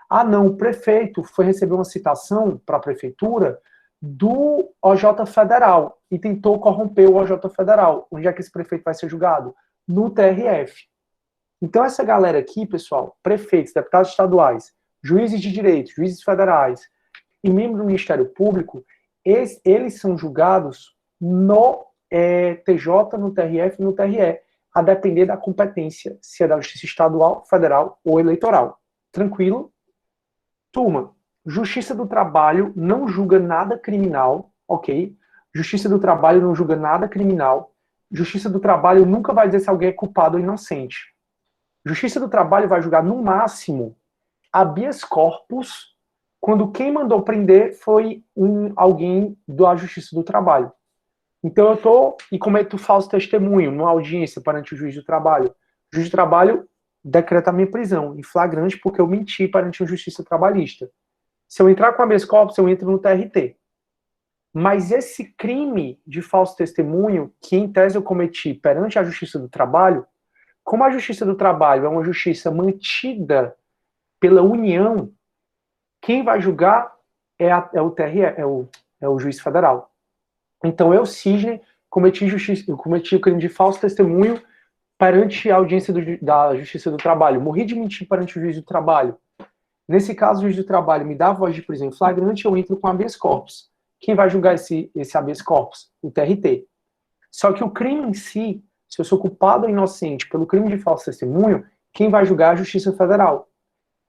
Ah, não, o prefeito foi receber uma citação para a prefeitura do OJ federal e tentou corromper o OJ federal. Onde é que esse prefeito vai ser julgado? No TRF. Então, essa galera aqui, pessoal, prefeitos, deputados estaduais, juízes de direito, juízes federais e membros do Ministério Público, eles são julgados no TJ, no TRF e no TRE, a depender da competência, se é da Justiça Estadual, Federal ou Eleitoral. Tranquilo? Turma, Justiça do Trabalho não julga nada criminal, ok? Justiça do Trabalho não julga nada criminal. Justiça do Trabalho nunca vai dizer se alguém é culpado ou inocente. Justiça do Trabalho vai julgar, no máximo, habeas corpus, quando quem mandou prender foi alguém da Justiça do Trabalho. Então eu estou e cometo falso testemunho numa audiência perante o juiz do trabalho. O juiz do trabalho decreta a minha prisão, em flagrante, porque eu menti perante a justiça trabalhista. Se eu entrar com habeas corpus, eu entro no TRT. Mas esse crime de falso testemunho, que em tese eu cometi perante a Justiça do Trabalho, como a Justiça do Trabalho é uma justiça mantida pela União, quem vai julgar é o TRE, é o juiz federal. Então eu, Sidney, cometi o crime de falso testemunho perante a audiência da Justiça do Trabalho. Morri de mentir perante o juiz do trabalho. Nesse caso, o juiz do trabalho me dá a voz de prisão em flagrante, eu entro com habeas corpus. Quem vai julgar esse habeas corpus? O TRT. Só que o crime em si, se eu sou culpado ou inocente pelo crime de falso testemunho, quem vai julgar é a Justiça Federal.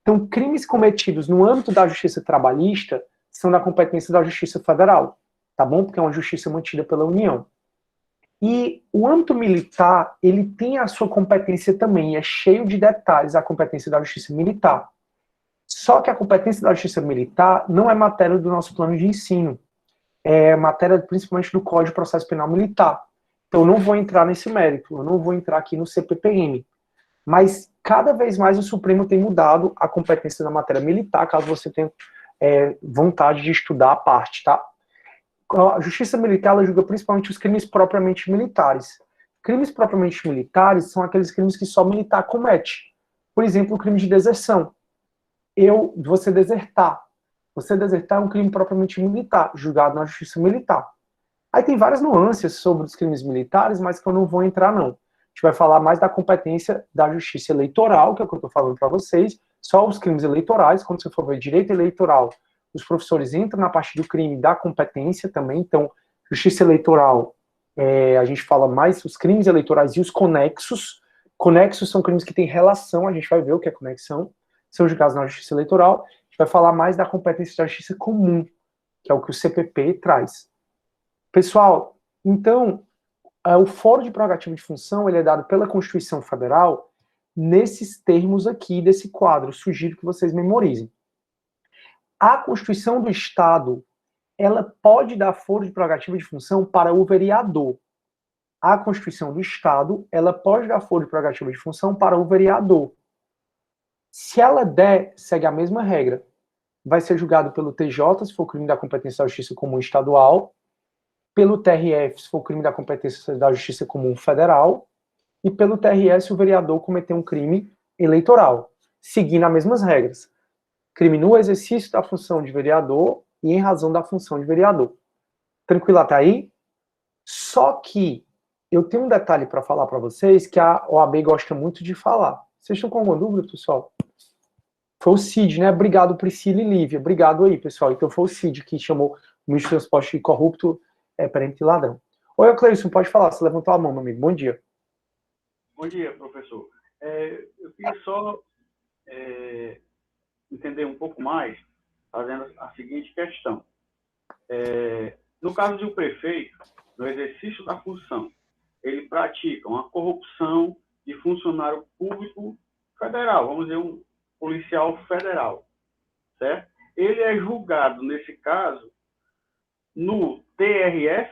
Então, crimes cometidos no âmbito da Justiça Trabalhista são da competência da Justiça Federal, tá bom? Porque é uma justiça mantida pela União. E o âmbito militar, ele tem a sua competência também, é cheio de detalhes a competência da Justiça Militar. Só que a competência da Justiça Militar não é matéria do nosso plano de ensino, é matéria principalmente do Código de Processo Penal Militar. Então eu não vou entrar nesse mérito, eu não vou entrar aqui no CPPM. Mas cada vez mais o Supremo tem mudado a competência da matéria militar, caso você tenha vontade de estudar a parte, tá? A Justiça Militar, ela julga principalmente os crimes propriamente militares. Crimes propriamente militares são aqueles crimes que só militar comete. Por exemplo, o crime de deserção. Você desertar. Você desertar é um crime propriamente militar, julgado na Justiça Militar. Aí tem várias nuances sobre os crimes militares, mas que eu não vou entrar, não. A gente vai falar mais da competência da Justiça Eleitoral, que é o que eu estou falando para vocês, só os crimes eleitorais. Quando você for ver direito eleitoral, os professores entram na parte do crime da competência também. Então, Justiça Eleitoral, a gente fala mais os crimes eleitorais e os conexos. Conexos são crimes que têm relação, a gente vai ver o que é conexão, são julgados na Justiça Eleitoral. A gente vai falar mais da competência da Justiça Comum, que é o que o CPP traz. Pessoal, então, o foro de prerrogativa de função, ele é dado pela Constituição Federal nesses termos aqui desse quadro. Sugiro que vocês memorizem. A Constituição do Estado, ela pode dar foro de prerrogativa de função para o vereador. A Constituição do Estado, ela pode dar foro de prerrogativa de função para o vereador. Se ela der, segue a mesma regra. Vai ser julgado pelo TJ, se for crime da competência da Justiça Comum Estadual, pelo TRF, se for crime da competência da Justiça Comum Federal, e pelo TRE, se o vereador cometer um crime eleitoral, seguindo as mesmas regras. Crime no exercício da função de vereador e em razão da função de vereador. Tranquilo até aí? Só que eu tenho um detalhe para falar para vocês que a OAB gosta muito de falar. Vocês estão com alguma dúvida, pessoal? Foi o Cid, né? Obrigado, Priscila e Lívia. Obrigado aí, pessoal. Então foi o Cid que chamou o ministro do Transporte de corrupto, perante ladrão. Oi, Cleison, pode falar. Você levantou a mão, meu amigo. Bom dia. Bom dia, professor. Eu queria só entender um pouco mais, fazendo a seguinte questão. No caso de um prefeito, no exercício da função, ele pratica uma corrupção de funcionário público federal, vamos dizer, um policial federal, certo? Ele é julgado, nesse caso, no TRF?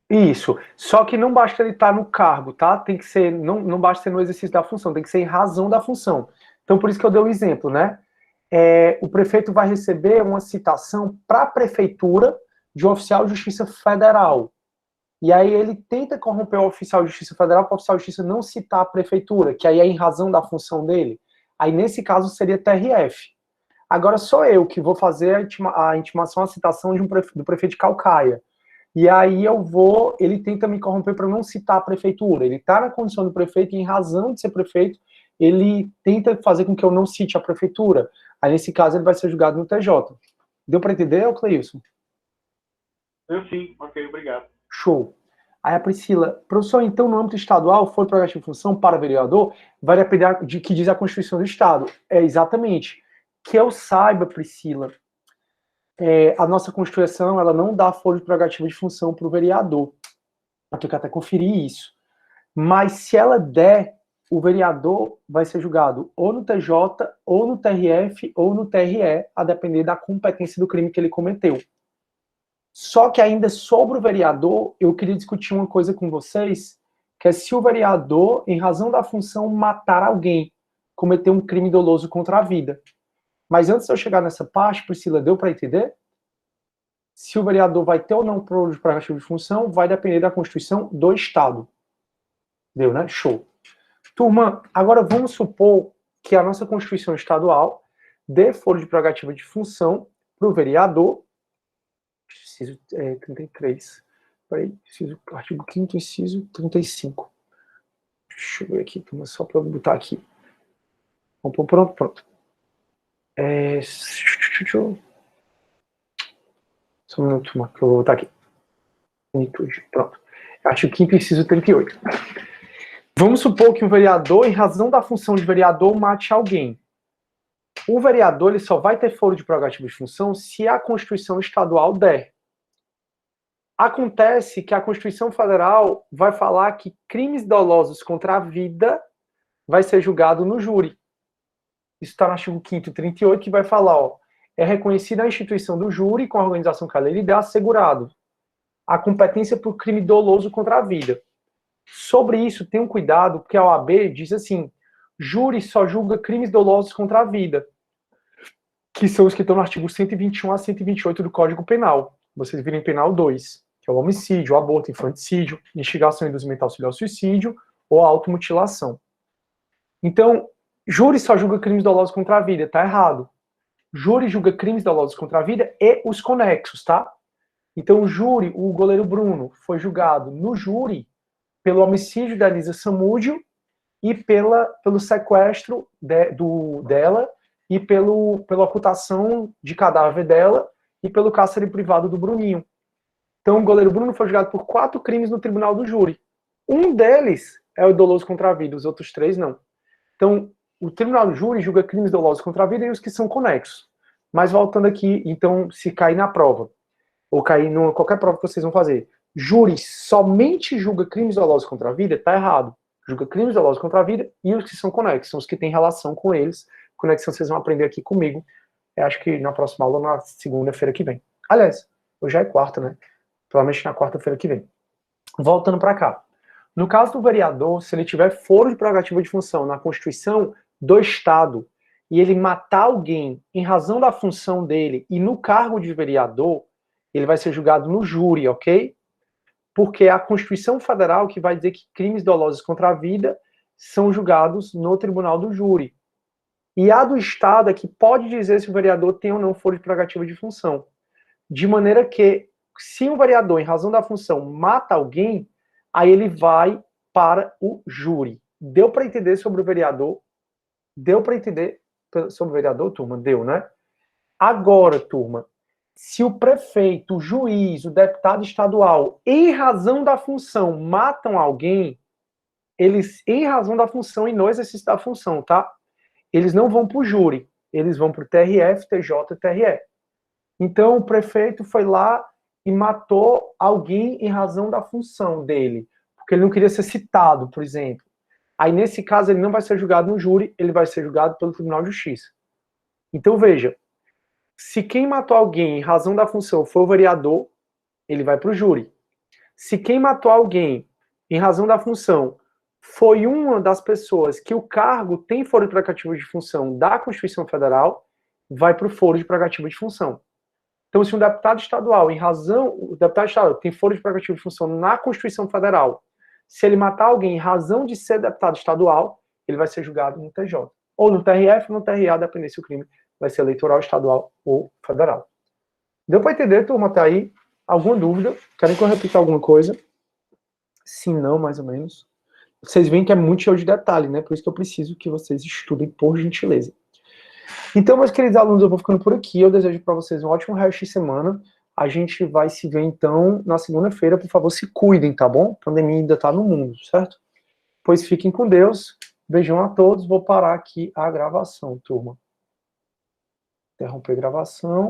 Isso. Só que não basta ele estar no cargo, tá? Tem que ser, não basta ser no exercício da função, tem que ser em razão da função. Então, por isso que eu dei o exemplo, né? O prefeito vai receber uma citação para a prefeitura de um oficial de justiça federal. E aí ele tenta corromper o oficial de justiça federal para o oficial de justiça não citar a prefeitura, que aí é em razão da função dele. Aí, nesse caso, seria TRF. Agora, sou eu que vou fazer a intimação, a citação do prefeito de Calcaia. E aí ele tenta me corromper para não citar a prefeitura. Ele está na condição do prefeito e, em razão de ser prefeito, ele tenta fazer com que eu não cite a prefeitura. Aí, nesse caso, ele vai ser julgado no TJ. Deu para entender, Cleilson? Eu sim, ok, obrigado. Show. Aí a Priscila, professor, então no âmbito estadual, for prerrogativa de função para vereador, vai depender de que diz a Constituição do Estado. É exatamente. Que eu saiba, Priscila, a nossa Constituição, ela não dá foro de prerrogativa de função para o vereador. Eu tenho que até conferir isso. Mas se ela der, o vereador vai ser julgado ou no TJ, ou no TRF, ou no TRE, a depender da competência do crime que ele cometeu. Só que ainda sobre o vereador, eu queria discutir uma coisa com vocês, que é se o vereador, em razão da função, matar alguém, cometer um crime doloso contra a vida. Mas antes de eu chegar nessa parte, Priscila, deu para entender? Se o vereador vai ter ou não prova de prerrogativa de função, vai depender da Constituição do Estado. Deu, né? Show. Turma, agora vamos supor que a nossa Constituição Estadual dê foro de prerrogativa de função para o vereador. Inciso 33. Peraí, artigo 5º, inciso 35. Deixa eu ver aqui, turma, só para eu botar aqui. Pronto. Só um minuto, turma, que eu vou botar aqui. Pronto. Artigo 5º, inciso 38. Vamos supor que um vereador, em razão da função de vereador, mate alguém. O vereador ele só vai ter foro de prerrogativa de função se a Constituição Estadual der. Acontece que a Constituição Federal vai falar que crimes dolosos contra a vida vai ser julgado no júri. Isso está no artigo 5º, 38, que vai falar, é reconhecida a instituição do júri com a organização que a lei lhe dá assegurado a competência por crime doloso contra a vida. Sobre isso, tenham cuidado, porque a OAB diz assim, júri só julga crimes dolosos contra a vida, que são os que estão no artigo 121 a 128 do Código Penal. Vocês viram em Penal 2, que é o homicídio, o aborto, infanticídio, instigação e induzimento auxiliar ao suicídio ou a automutilação. Então, júri só julga crimes dolosos contra a vida, tá errado. Júri julga crimes dolosos contra a vida e os conexos, tá? Então, o júri, o goleiro Bruno, foi julgado no júri pelo homicídio da Elisa Samúdio e pelo sequestro dela e pela ocultação de cadáver dela e pelo cárcere privado do Bruninho. Então, o goleiro Bruno foi julgado por 4 crimes no tribunal do júri. Um deles é o doloso contra a vida, os outros 3 não. Então, o tribunal do júri julga crimes dolosos contra a vida e os que são conexos. Mas voltando aqui, então, se cair na prova, ou cair em qualquer prova que vocês vão fazer, júri somente julga crimes dolosos contra a vida, tá errado. Julga crimes dolosos contra a vida e os que são conexos, são os que têm relação com eles. Conexão vocês vão aprender aqui comigo. Eu acho que na próxima aula, na segunda-feira que vem. Aliás, hoje é quarta, né? Provavelmente na quarta-feira que vem. Voltando para cá. No caso do vereador, se ele tiver foro de prerrogativa de função na Constituição do Estado e ele matar alguém em razão da função dele e no cargo de vereador, ele vai ser julgado no júri, ok? Porque é a Constituição Federal que vai dizer que crimes dolosos contra a vida são julgados no tribunal do júri. E a do Estado é que pode dizer se o vereador tem ou não foro de prerrogativa de função. De maneira que, se um vereador, em razão da função, mata alguém, aí ele vai para o júri. Deu para entender sobre o vereador? Deu para entender sobre o vereador, turma? Deu, né? Agora, turma, se o prefeito, o juiz, o deputado estadual, em razão da função, matam alguém, eles, em razão da função e no exercício da função, tá? Eles não vão para o júri, eles vão para o TRF, TJ, TRE. Então, o prefeito foi lá e matou alguém em razão da função dele, porque ele não queria ser citado, por exemplo. Aí, nesse caso, ele não vai ser julgado no júri, ele vai ser julgado pelo Tribunal de Justiça. Então, veja, se quem matou alguém em razão da função foi o vereador, ele vai para o júri. Se quem matou alguém em razão da função foi uma das pessoas que o cargo tem foro de prerrogativa de função da Constituição Federal, vai para o foro de prerrogativa de função. Então, se um deputado estadual, o deputado estadual tem foro de prerrogativa de função na Constituição Federal, se ele matar alguém em razão de ser deputado estadual, ele vai ser julgado no TJ. Ou no TRF ou no TRA, dependendo se o crime vai ser eleitoral, estadual ou federal. Deu para entender, turma, até aí? Alguma dúvida? Querem que eu repita alguma coisa? Se não, mais ou menos. Vocês veem que é muito cheio de detalhe, né? Por isso que eu preciso que vocês estudem, por gentileza. Então, meus queridos alunos, eu vou ficando por aqui. Eu desejo para vocês um ótimo resto de semana. A gente vai se ver, então, na segunda-feira. Por favor, se cuidem, tá bom? A pandemia ainda tá no mundo, certo? Pois fiquem com Deus. Beijão a todos. Vou parar aqui a gravação, turma. Interromper a gravação.